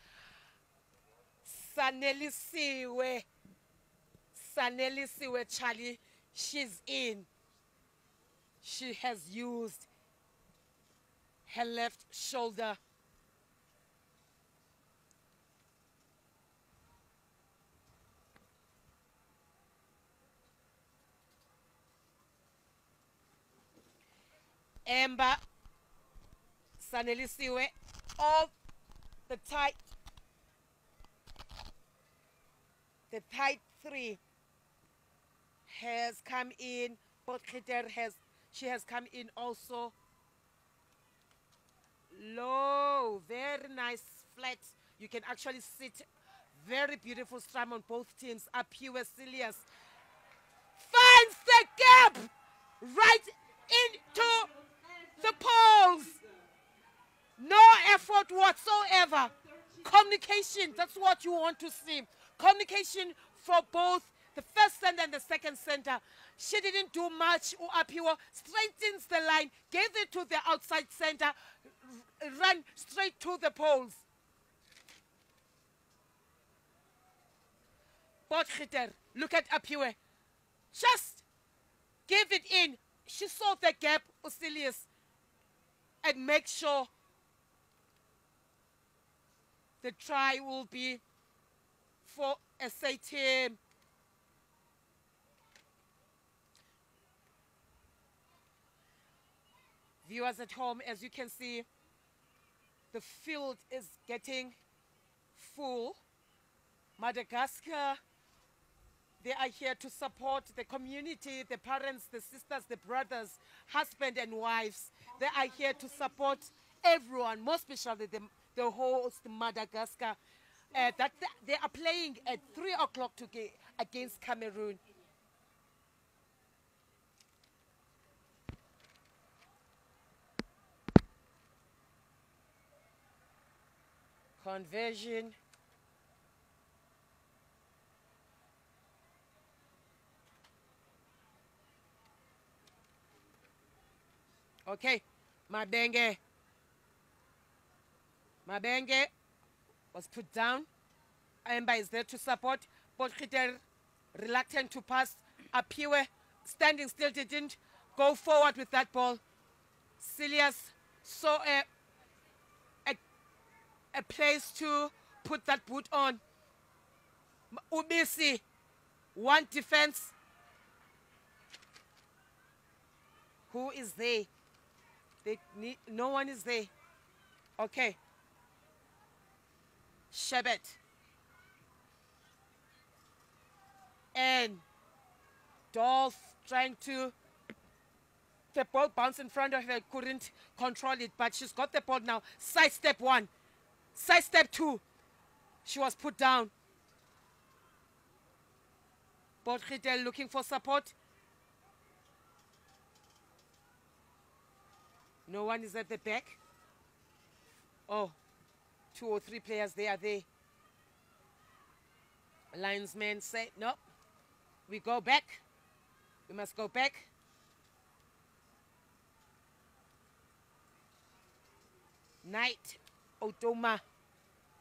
Sanelisiwe, Charlie, she's in. She has used her left shoulder. Emba Sanelisiwe, all the tight three has come in. She has come in also. Low, very nice flat. You can actually sit. Very beautiful strum on both teams. Aphiwe Silius finds the gap right into the poles. No effort whatsoever. Communication, that's what you want to see. Communication for both the first center and the second center. She didn't do much. Aphiwe straightens the line, gave it to the outside center, ran straight to the poles. Potgieter, look at Aphiwe. Just give it in. She saw the gap, Osilius, and make sure the try will be for SA team. Viewers at home, as you can see, the field is getting full. Madagascar, they are here to support the community, the parents, the sisters, the brothers, husband and wives. They are here to support everyone, most especially the host Madagascar. That they are playing at 3 o'clock against Cameroon. Conversion. Okay, Mabenge was put down. Emba is there to support. Potgieter reluctant to pass. Aphiwe standing still, didn't go forward with that ball. Silius saw a place to put that boot on. Ubisi, one defense. Who is there? No one is there. Okay. Shebet. And Dolph trying to, the ball bounced in front of her, couldn't control it, but she's got the ball now. Side step 1, side step 2. She was put down. Potgieter looking for support. No one is at the back. Oh, 2 or 3 players, they are there. Linesman say, no, we go back. We must go back. Knight, Otoma,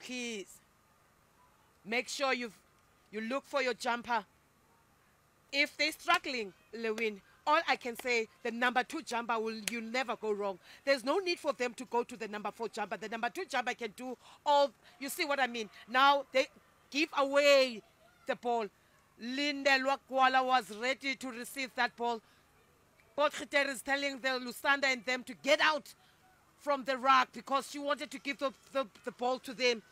please. Make sure you look for your jumper. If they're struggling, Lewin, all I can say, the number 2 jumper you'll never go wrong. There's no need for them to go to the number 4 jumper. The number 2 jumper can do all, you see what I mean? Now they give away the ball. Lindelwa Kuala was ready to receive that ball. Potgieter is telling the Lusanda and them to get out from the ruck because she wanted to give the ball to them.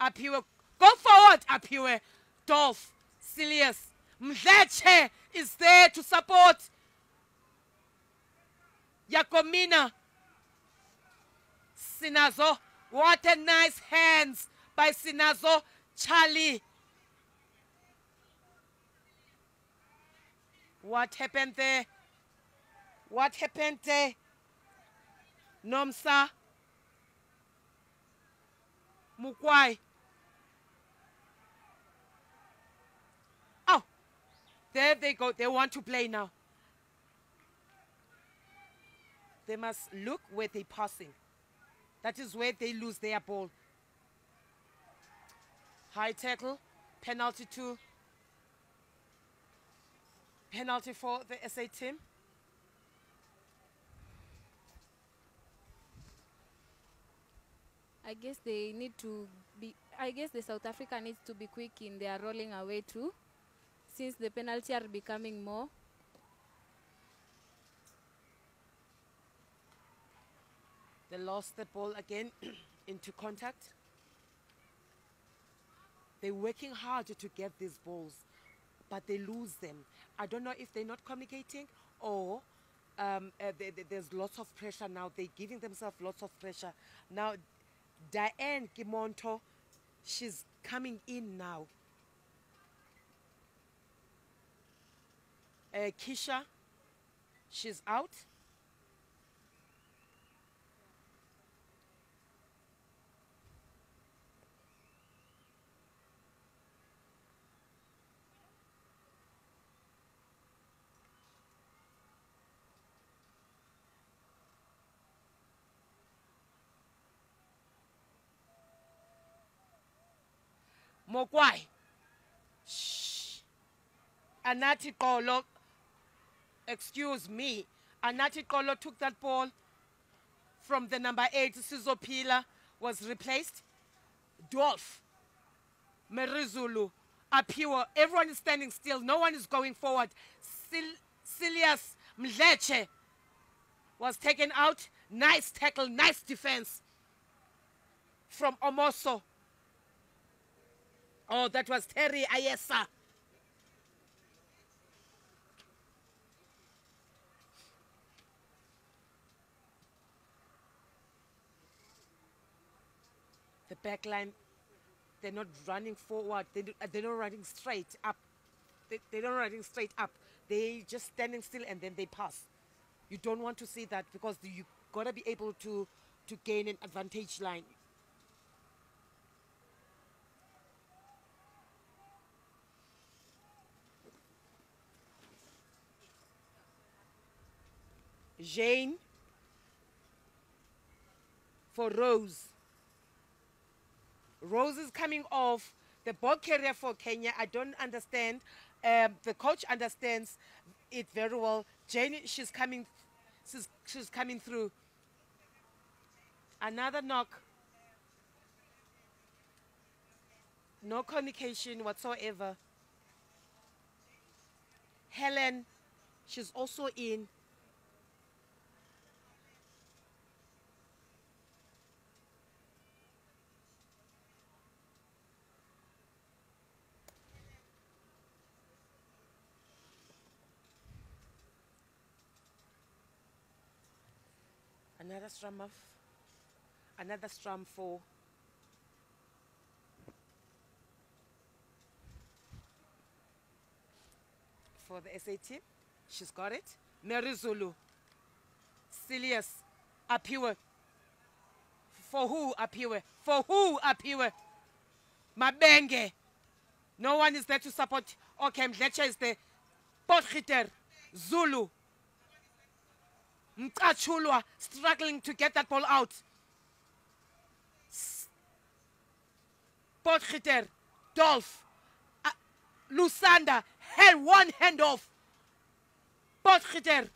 Apiwe, go forward, Apiwe. Dolph, Silius, Mdleche is there to support. Yakomina, Sinazo, what a nice hands by Sinazo, Charlie. What happened there? What happened there? Nomsa, Mukwai. Oh, there they go. They want to play now. They must look where they're passing. That is where they lose their ball. High tackle, penalty 2. Penalty for the SA team. I guess they need to be, I guess the South Africa needs to be quick in their rolling away too, since the penalty are becoming more. They lost the ball again into contact. They're working hard to get these balls, but they lose them. I don't know if they're not communicating or there's lots of pressure now. They're giving themselves lots of pressure. Now, Diane Kimonto, she's coming in now. Kisha, she's out. Mokwai. Shh. Anati Kolo, excuse me. Anati Kolo took that ball from the number 8, Sizopila, was replaced. Dolph, Merizulu, Apiwa, everyone is standing still. No one is going forward. Silius Mdleche was taken out. Nice tackle, nice defense from Omoso. Oh, that was Terry Ayesa. The back line, they're not running forward. They're not running straight up. They're not running straight up. They're just standing still and then they pass. You don't want to see that because you got to be able to gain an advantage line. Jane for Rose. Rose is coming off the ball carrier for Kenya. I don't understand. The coach understands it very well. Jane, she's coming through. Another knock. No communication whatsoever. Helen, she's also in. Another strum off. Another strum for the SAT. She's got it. Mary Zulu. Silius. Apiwe. For who Apiwe? For who Apiwe? Mabenge. No one is there to support. Okay, Mdlecha is there. Potgieter. Zulu. Mkachulwa struggling to get that ball out. Potgieter. Dolph. Lusanda. Held one hand off. Potgieter.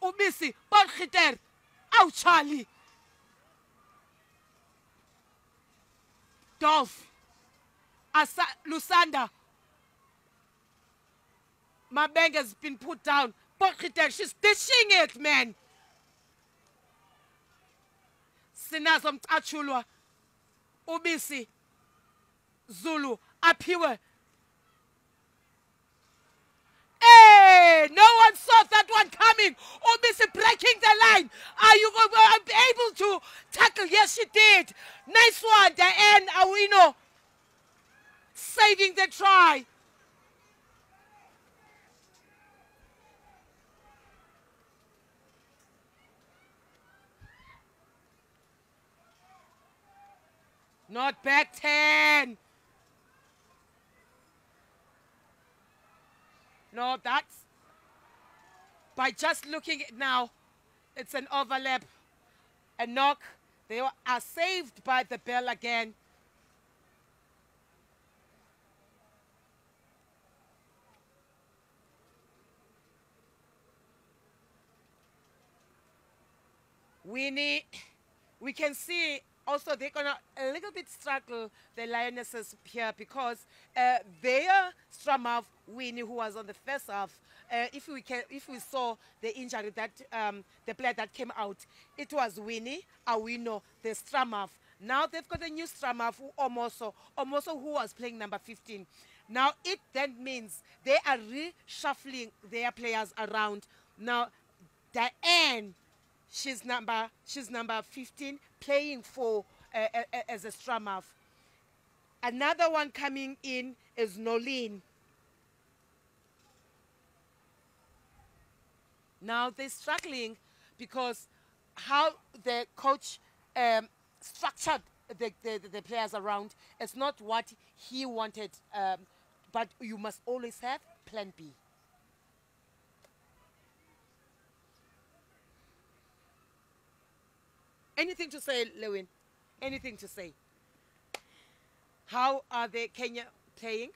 Ubisi. Potgieter. Ow, Charlie. Dolph. Lusanda. Mabeng has been put down. Potgieter, she's dishing it, man. Sinazo Mtachulwa. Ubisi. Zulu. Apiwe. Hey, no one saw that one coming. Ubisi breaking the line. Are you able to tackle? Yes, she did. Nice one, Diane Awino. Saving the try. Not back 10. No, that's by just looking at now, it's an overlap, a knock. They are saved by the bell again. Winnie, we can see also they're gonna a little bit struggle, the Lionesses here, because their scrum half Winnie, who was on the first half, if we saw the injury that the player that came out, it was Winnie Awino, the scrum half. Now they've got a new scrum half, Omoso, who was playing number 15. Now it then means they are reshuffling their players around. Now Diane, she's number 15, playing for as a scrum half. Another one coming in is Nolene. Now they're struggling because how the coach structured the players around, it's not what he wanted, but you must always have plan B. Anything to say, Lewin? Anything to say? How are the Kenya playing?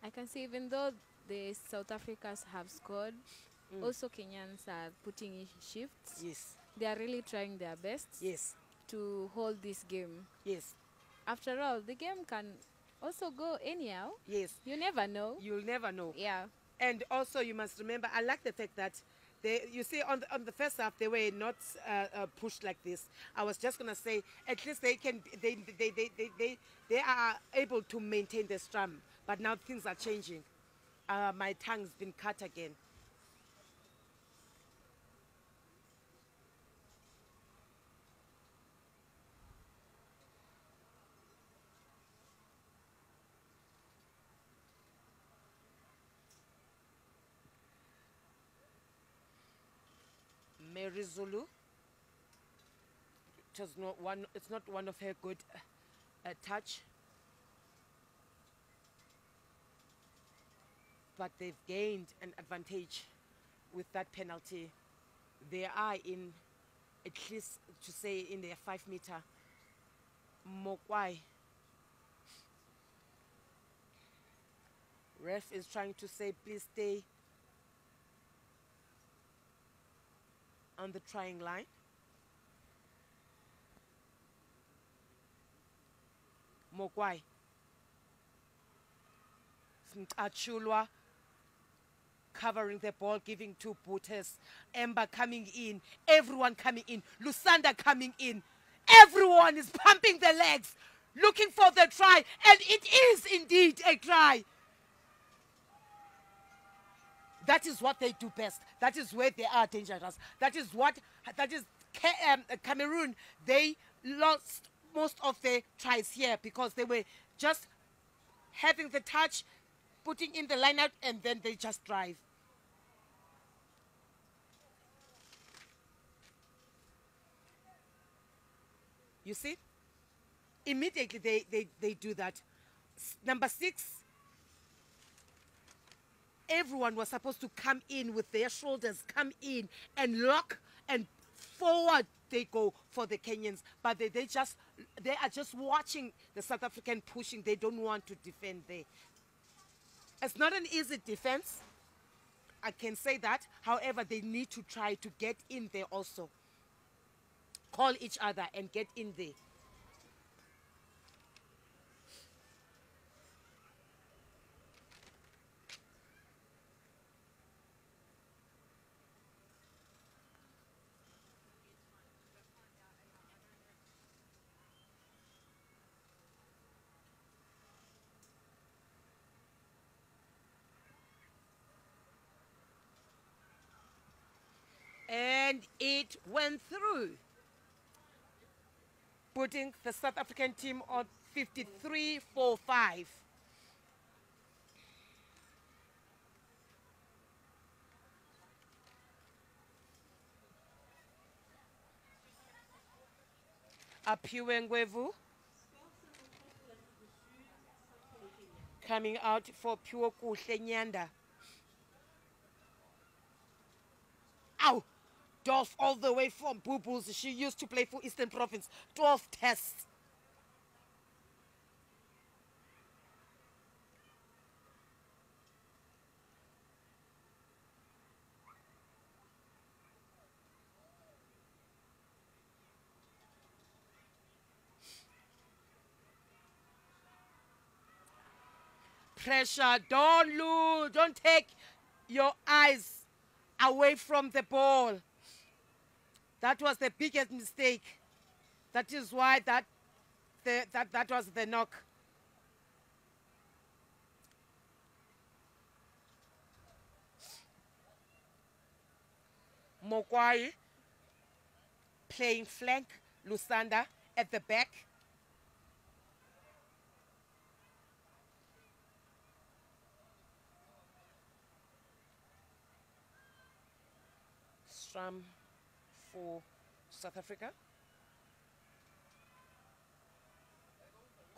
I can see even though the South Africans have scored, also Kenyans are putting in shifts. Yes. They are really trying their best. Yes. To hold this game. Yes. After all, the game can also go anyhow. Yes. You never know. You'll never know. Yeah. And also you must remember, I like the fact that you see on the first half they were not pushed like this. I was just gonna say at least they are able to maintain the strum, but now things are changing. My tongue's been cut again. Mary Zulu. It's not one of her good touch, but they've gained an advantage with that penalty. They are in, at least to say, in their 5 meter. Mokwai. Ref is trying to say, please stay on the trying line. Mokwai. Achulwa covering the ball, giving to Booters. Ember coming in. Everyone coming in. Lusanda coming in. Everyone is pumping the legs, looking for the try. And it is indeed a try. That is what they do best. That is where they are dangerous. That is Cameroon. They lost most of their tries here because they were just having the touch, putting in the line out, and then they just drive. You see? Immediately they do that. Number 6, everyone was supposed to come in with their shoulders, come in and lock, and forward they go for the Kenyans. But they are just watching the South African pushing. They don't want to defend there. It's not an easy defense, I can say that. However, they need to try to get in there also. Call each other and get in there. And it went through, putting the South African team on 53-45. Apiwe Ngwevu coming out for Pure Kuhle Nyanda. Ow! Dolph all the way from Boo Boos. She used to play for Eastern Province. 12 tests. Pressure. Don't lose. Don't take your eyes away from the ball. That was the biggest mistake. That is why that was the knock. Mokwai playing flank. Lusanda at the back. Strum for South Africa.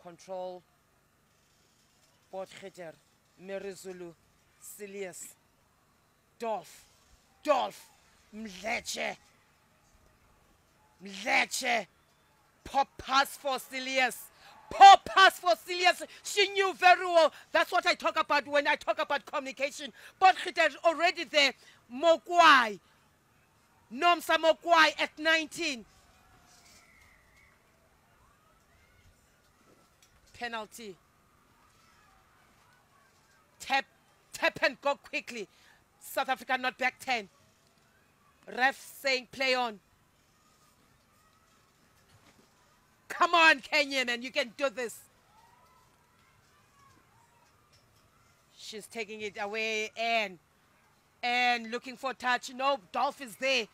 Control. Potgieter, Merizulu, Silius, Dolph, Mleche, pop pass for Silius. Pop pass for Silius. She knew very well. That's what I talk about when I talk about communication. Potgieter already there. Mokwai. Nomsa Mokwai at 19. Penalty. Tap and go quickly. South Africa not back 10. Ref saying play on. Come on, Kenyan, man, you can do this. She's taking it away and looking for touch. No, Dolph is there.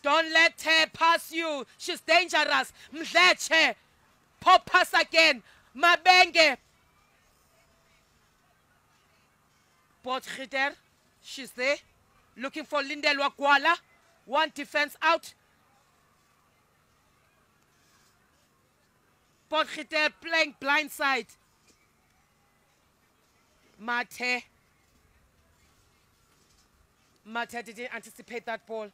Don't let her pass you. She's dangerous. Mleche. Pop pass again. Mabenge. Potgieter. She's there. Looking for Lindelwa Gwala. One defense out. Potgieter playing blindside. Mate didn't anticipate that ball.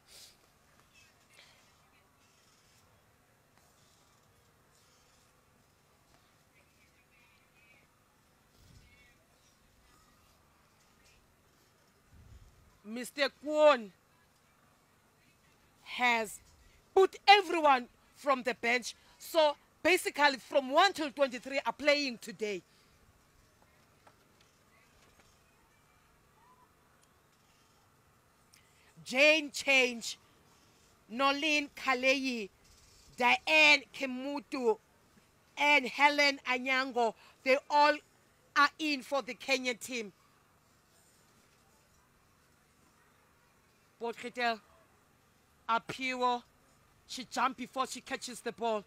Mr. Kwon has put everyone from the bench. So basically from 1 till 23 are playing today. Jane Change, Nolene Kaleyi, Diane Kemutu, and Helen Anyango, they all are in for the Kenyan team. Potgieter. Apio. She jumped before she catches the ball.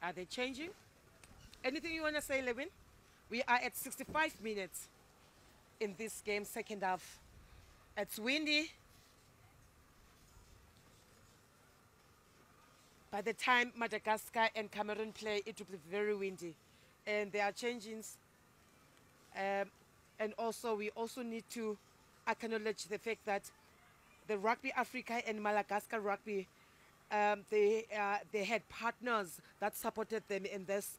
Are they changing? Anything you want to say, Levin? We are at 65 minutes in this game, second half. It's windy. By the time Madagascar and Cameroon play, it will be very windy. And there are changes. And also, we also need to acknowledge the fact that the Rugby Africa and Madagascar Rugby, they had partners that supported them in this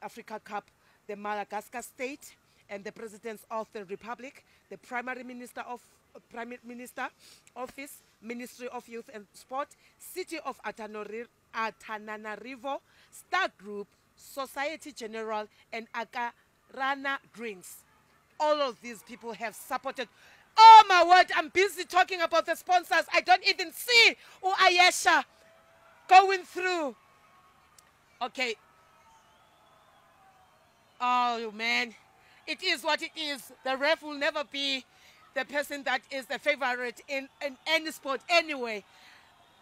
Africa Cup. The Madagascar state and the presidents of the republic, the Prime Minister Office, Ministry of Youth and Sport, City of Antananarivo, Stade Group, Society General, and Akarana Drinks. All of these people have supported. Oh my word, I'm busy talking about the sponsors. I don't even see Ayesha going through. Okay. Oh man, it is what it is. The ref will never be the person that is the favorite in any sport anyway.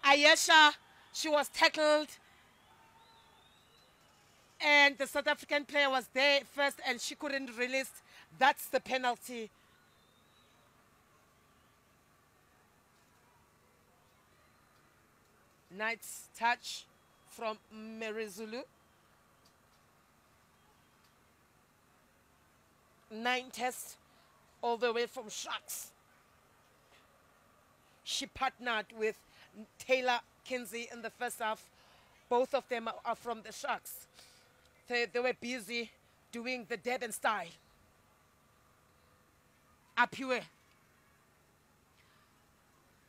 Ayesha, she was tackled and the South African player was there first and she couldn't release. That's the penalty. Nice touch from Merizulu. 9 tests all the way from Sharks. She partnered with Taylor Kinsey in the first half. Both of them are from the Sharks. They were busy doing the Durban style. Apiwe.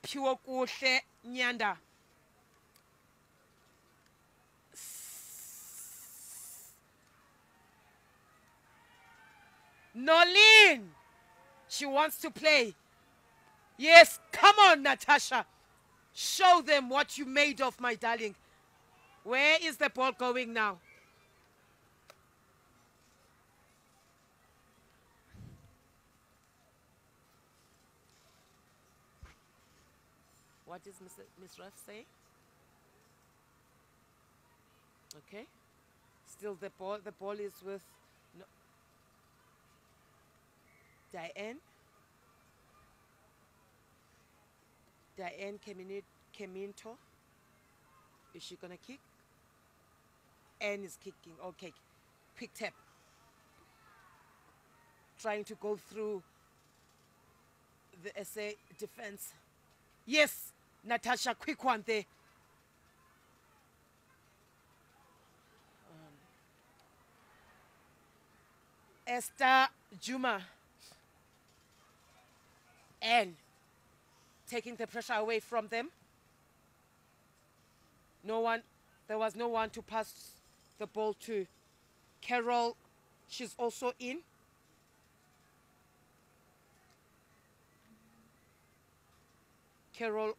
Pure Kuhle Nyanda. Nolene, she wants to play. Yes, come on, Natasha. Show them what you made of, my darling. Where is the ball going now? What is Miss Ref saying? Okay. Still the ball is with Diane Keminto. Is she gonna kick? Anne is kicking. Okay. Quick tap. Trying to go through the SA defense. Yes, Natasha, quick one there. Esther Juma. And taking the pressure away from them. There was no one to pass the ball to. Carol, she's also in. Carol.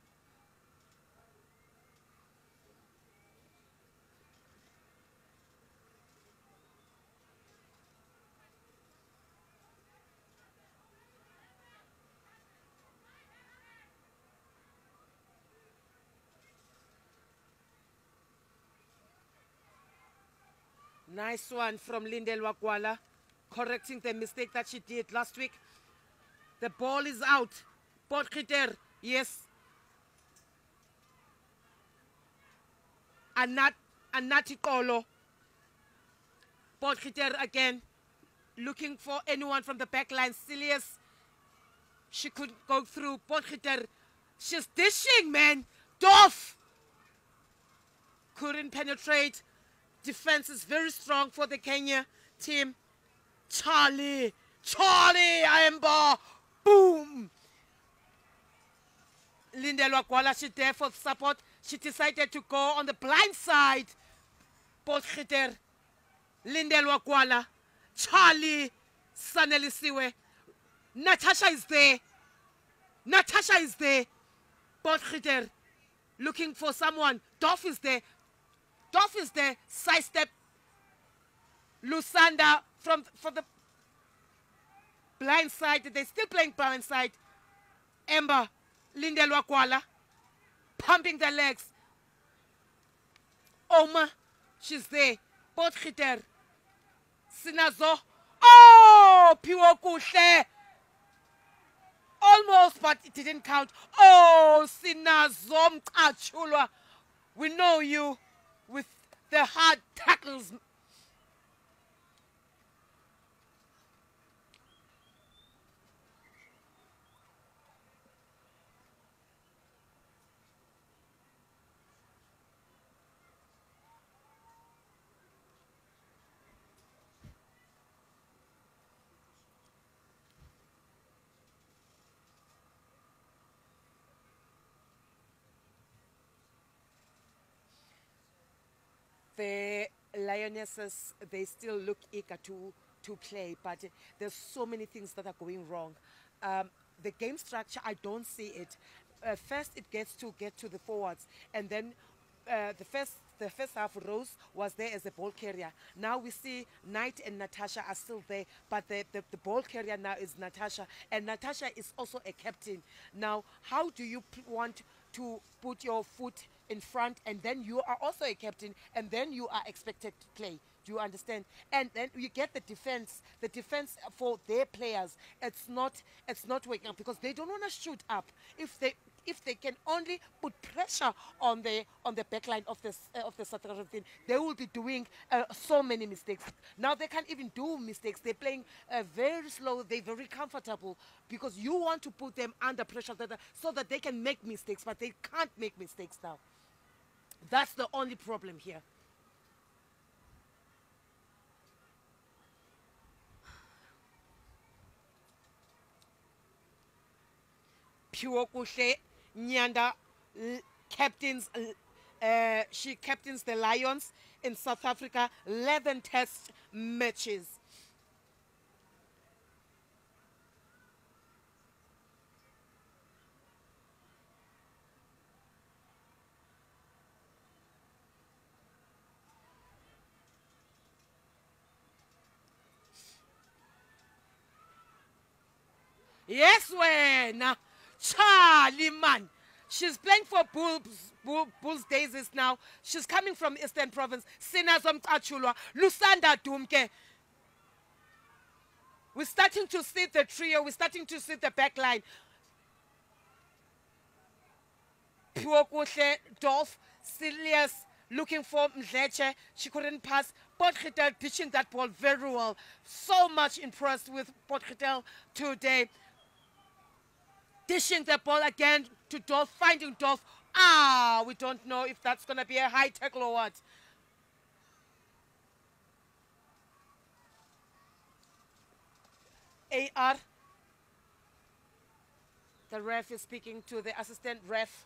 Nice one from Lindel Wakwala, correcting the mistake that she did last week. The ball is out. Potgieter, yes. Anati Kolo. Potgieter again, looking for anyone from the back line. Silius, she could go through. Potgieter, she's dishing, man. Doff couldn't penetrate. Defense is very strong for the Kenya team. Charlie, Ayemba, boom. Lindel Wakwala, she's there for support. She decided to go on the blind side. Potgieter, Lindel Wakwala, Charlie, Sanelisiwe. Natasha is there. Potgieter looking for someone. Doff is there. Doff is there. Sidestep. Lusanda for the blind side. They're still playing blind side. Ember. Lindelwa Kuala. Pumping the legs. Oma. She's there. Potgieter. Sinazo. Oh! Piwo Kuhle. Almost, but it didn't count. Oh, Sinazo Mkachulwa. We know you with the hard tackles. The Lionesses, they still look eager to play, but there's so many things that are going wrong. The game structure, I don't see it. First, it gets to get to the forwards, and then the first half, Rose was there as a ball carrier. Now we see Knight and Natasha are still there, but the ball carrier now is Natasha, and Natasha is also a captain. Now, how do you want to put your foot in front, and then you are also a captain, and then you are expected to play? Do you understand? And then you get the defense for their players. It's not working out because they don't want to shoot up. If they can only put pressure on the back line of the South African, they will be doing so many mistakes. Now they can't even do mistakes. They're playing very slow. They're very comfortable because you want to put them under pressure so that they can make mistakes, but they can't make mistakes now. That's the only problem here. Pure Kushe Nyanda captains. She captains the Lions in South Africa. 11 test matches. Yes, when Charlie man. She's playing for Bulls Daisies now. She's coming from Eastern Province. Sinazom Kachulwa. Lusanda Dumke. We're starting to see the trio. We're starting to see the back line. Puokuhle, Dolph, Silius looking for Mdleche. She couldn't pass. Potgieter pitching that ball very well. So much impressed with Potgieter today. Dishing the ball again to Dolph, finding Dolph. We don't know if that's going to be a high tackle or what. AR. The ref is speaking to the assistant ref.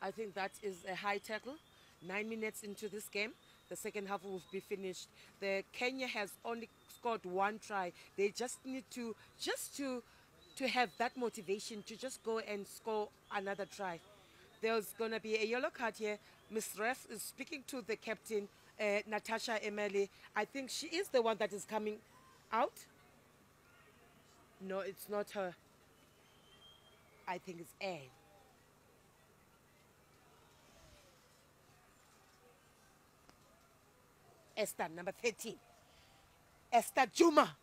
I think that is a high tackle. 9 minutes into this game. The second half will be finished. The Kenya has only scored 1 try. They just need to have that motivation to just go and score another try. There's going to be a yellow card here. Miss Ref is speaking to the captain, Natasha Emeli. I think she is the one that is coming out. No, it's not her. I think it's Anne. Esther, number 13. Esther Juma.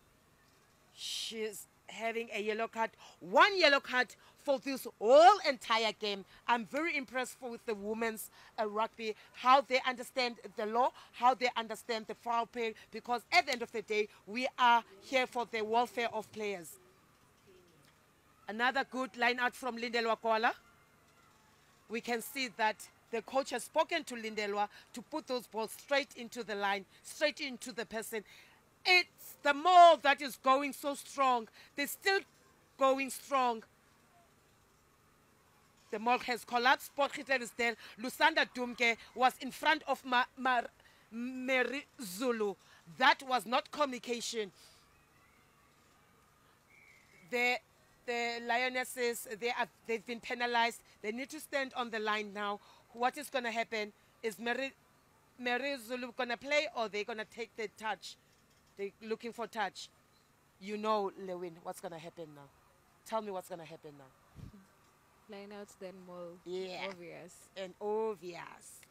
She's having a yellow card. 1 yellow card for this whole entire game. I'm very impressed with the women's rugby, how they understand the law, how they understand the foul play, because at the end of the day, we are here for the welfare of players. Another good line out from Lindelwa Kuala. We can see that the coach has spoken to Lindelwa to put those balls straight into the line, straight into the person. It's the maul that is going so strong. They're still going strong. The mold has collapsed. Potgieter is there. Lusanda Dumke was in front of Mary Zulu. That was not communication. The Lionesses, they've been penalized. They need to stand on the line now. What is going to happen? Is Mary Zulu going to play, or they're going to take the touch? They're looking for touch. You know, Lewin, what's going to happen now? Tell me what's going to happen now. Line out then more obvious. And obvious.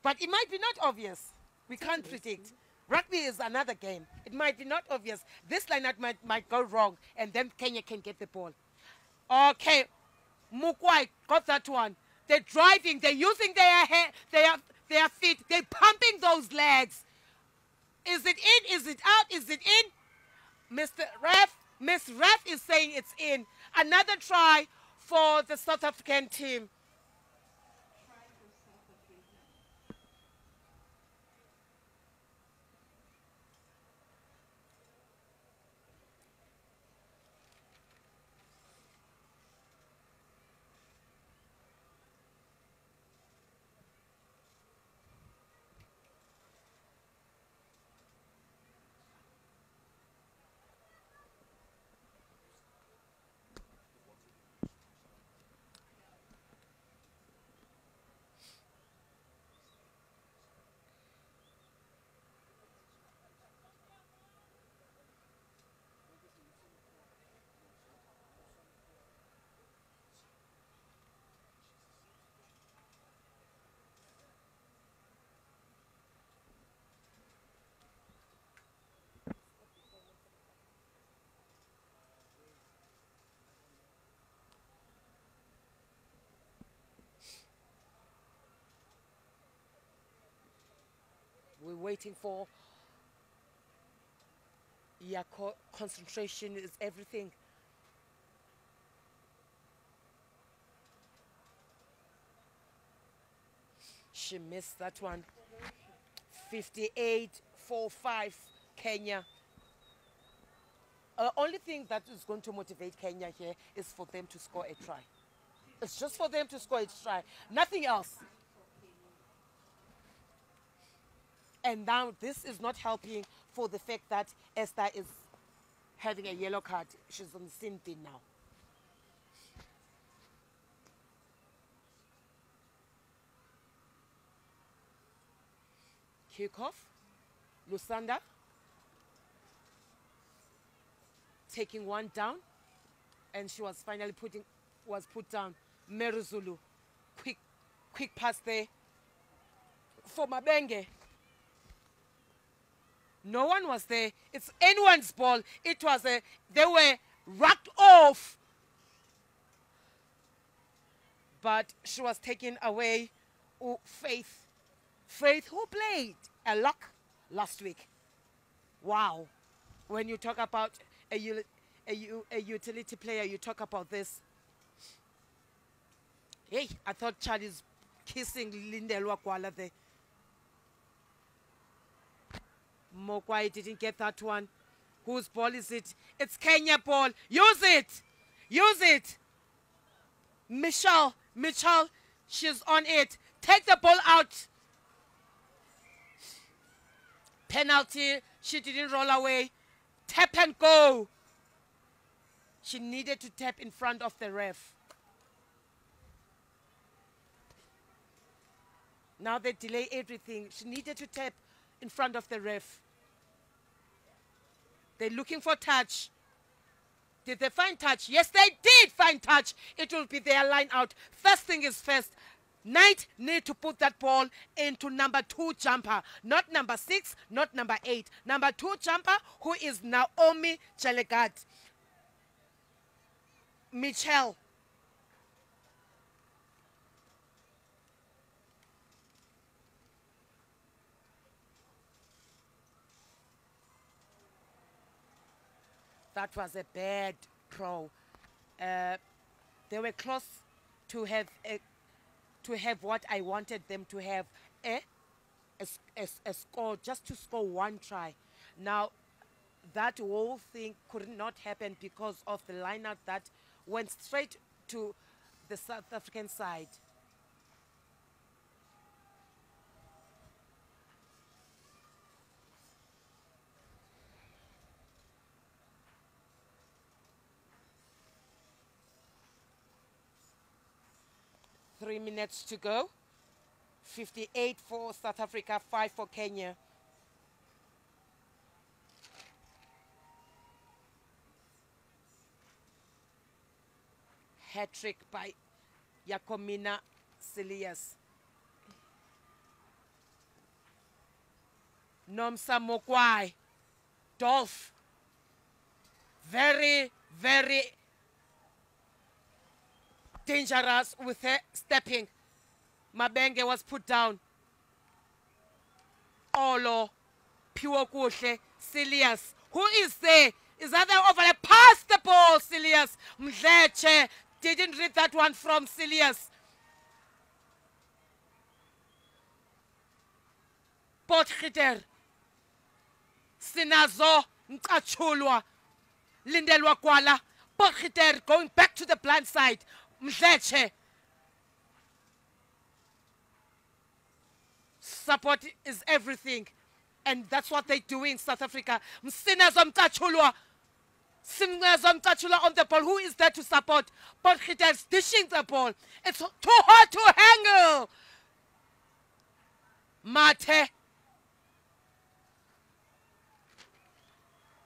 But it might be not obvious. We can't predict. Rugby is another game. It might be not obvious. This lineup might go wrong, and then Kenya can get the ball. Okay, Mukwai got that one. They're driving. They're using their feet. They're pumping those legs. Is it in? Is it out? Is it in? Miss Ref is saying it's in. Another try for the South African team. We're waiting for concentration is everything. She missed that one. 58-45 Kenya. Only thing that is going to motivate Kenya here is for them to score a try. It's just for them to score a try. Nothing else. And now this is not helping for the fact that Esther is having a yellow card. She's on the same thing now. Kickoff. Lusanda taking one down, and she was finally put down. Mary Zulu. Quick pass there for Mabenge. No one was there. It's anyone's ball. It was they were rucked off. But she was taken away. Oh, Faith, who played a lock last week. Wow. When you talk about a utility player, you talk about this. Hey, I thought Charlie's kissing Lindelwa Kuala there. Mokwai didn't get that one. Whose ball is it? It's Kenya ball. Use it. Use it. Mitchell, she's on it. Take the ball out. Penalty. She didn't roll away. Tap and go. She needed to tap in front of the ref. Now they delay everything. She needed to tap in front of the ref. They're looking for touch. Did they find touch? Yes, they did find touch. It will be their line out. First thing is first. Knight need to put that ball into number 2 jumper. Not number 6, not number 8. Number 2 jumper, who is Naomi Jelegat. Mitchell. That was a bad throw. They were close to have what I wanted them to have, a score, just to score one try. Now, that whole thing could not happen because of the line-out that went straight to the South African side. Three minutes to go. 58 for South Africa, 5 for Kenya. Hat-trick by Yakomina Silias. Nomsa Mokwai. Dolph. Very, very dangerous with her stepping. Mabenge was put down. Olo. Pure Kuhle. Silias. Who is there? Is that the overlap? Pass the ball, Silias. Mdleche. Didn't read that one from Silias. Potgieter. Sinazo. Nkachulwa. Lindelwa Kwala. Potgieter going back to the blind side. Mdleche. Support is everything. And that's what they do in South Africa. Msinazo Mkachulwa. Sinazo Mkachulwa on the ball. Who is there to support? Potgieter is dishing the ball. It's too hard to handle. Mate.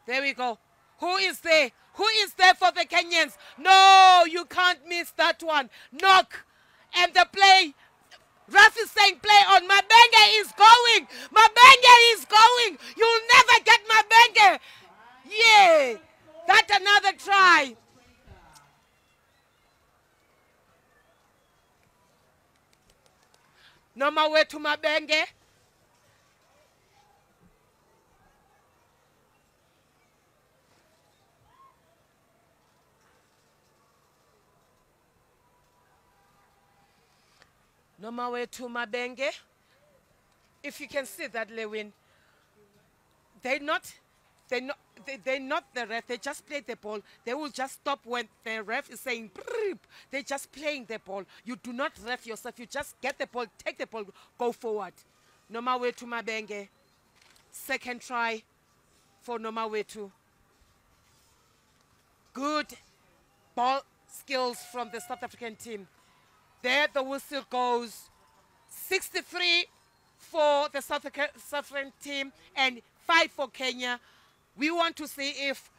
There we go. Who is there? Who is there for the Kenyans? No, you can't miss that one. Knock. And the play. Ref is saying play on. Mabenge is going. Mabenge is going. You'll never get Mabenge. Yeah. That's another try. No more way to Mabenge. No more way to Mabenge. If you can see that, Lewin, they're not the ref. They just play the ball. They will just stop when the ref is saying, Brrr. They're just playing the ball. You do not ref yourself. You just get the ball, take the ball, go forward. No more way to Mabenge. Second try for Nomawetu. Good ball skills from the South African team. There the whistle goes. 63 for the South African team and 5 for Kenya. We want to see if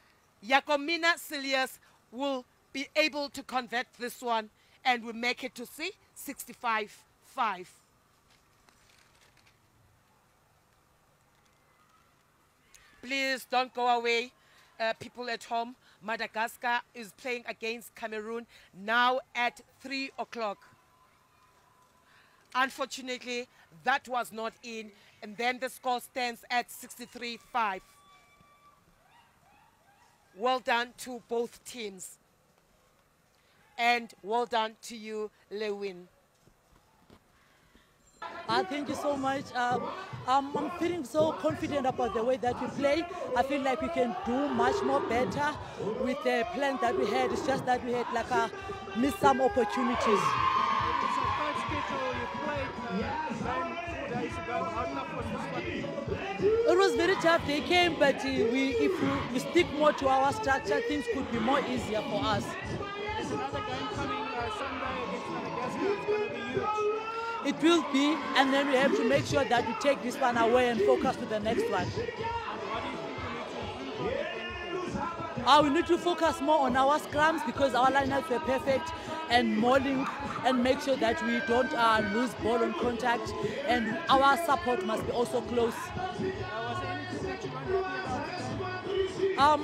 Yakomina Silias will be able to convert this one and we make it to see 65-5. Please don't go away, people at home. Madagascar is playing against Cameroon now at 3 o'clock. Unfortunately, that was not in, and then the score stands at 63-5. Well done to both teams. And well done to you, Lewin. Thank you so much. I'm feeling so confident about the way that we play. I feel like we can do much more better with the plan that we had. It's just that we had like missed some opportunities. It's a tight schedule. You played game 4 days ago. How tough was this one? It was very tough. They came, but if we stick more to our structure, things could be more easier for us. There's another game coming Sunday against Madagascar. It's going to be huge. It will be, and then we have to make sure that we take this one away and focus to the next one. And what do you think you need to improve, if anything? We need to focus more on our scrums because our lineups were perfect, and mauling, and make sure that we don't lose ball on contact, and our support must be also close. Was there anything that you weren't happy about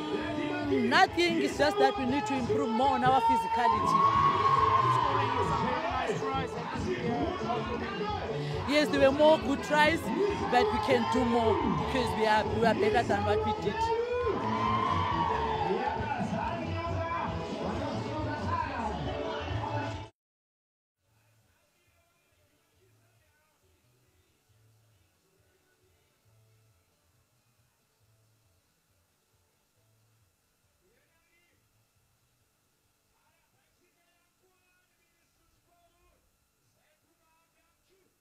today? Nothing, it's just that we need to improve more on our physicality. Scoring some very nice tries at the Yes, there were more good tries, but we can do more because we are better than what we did.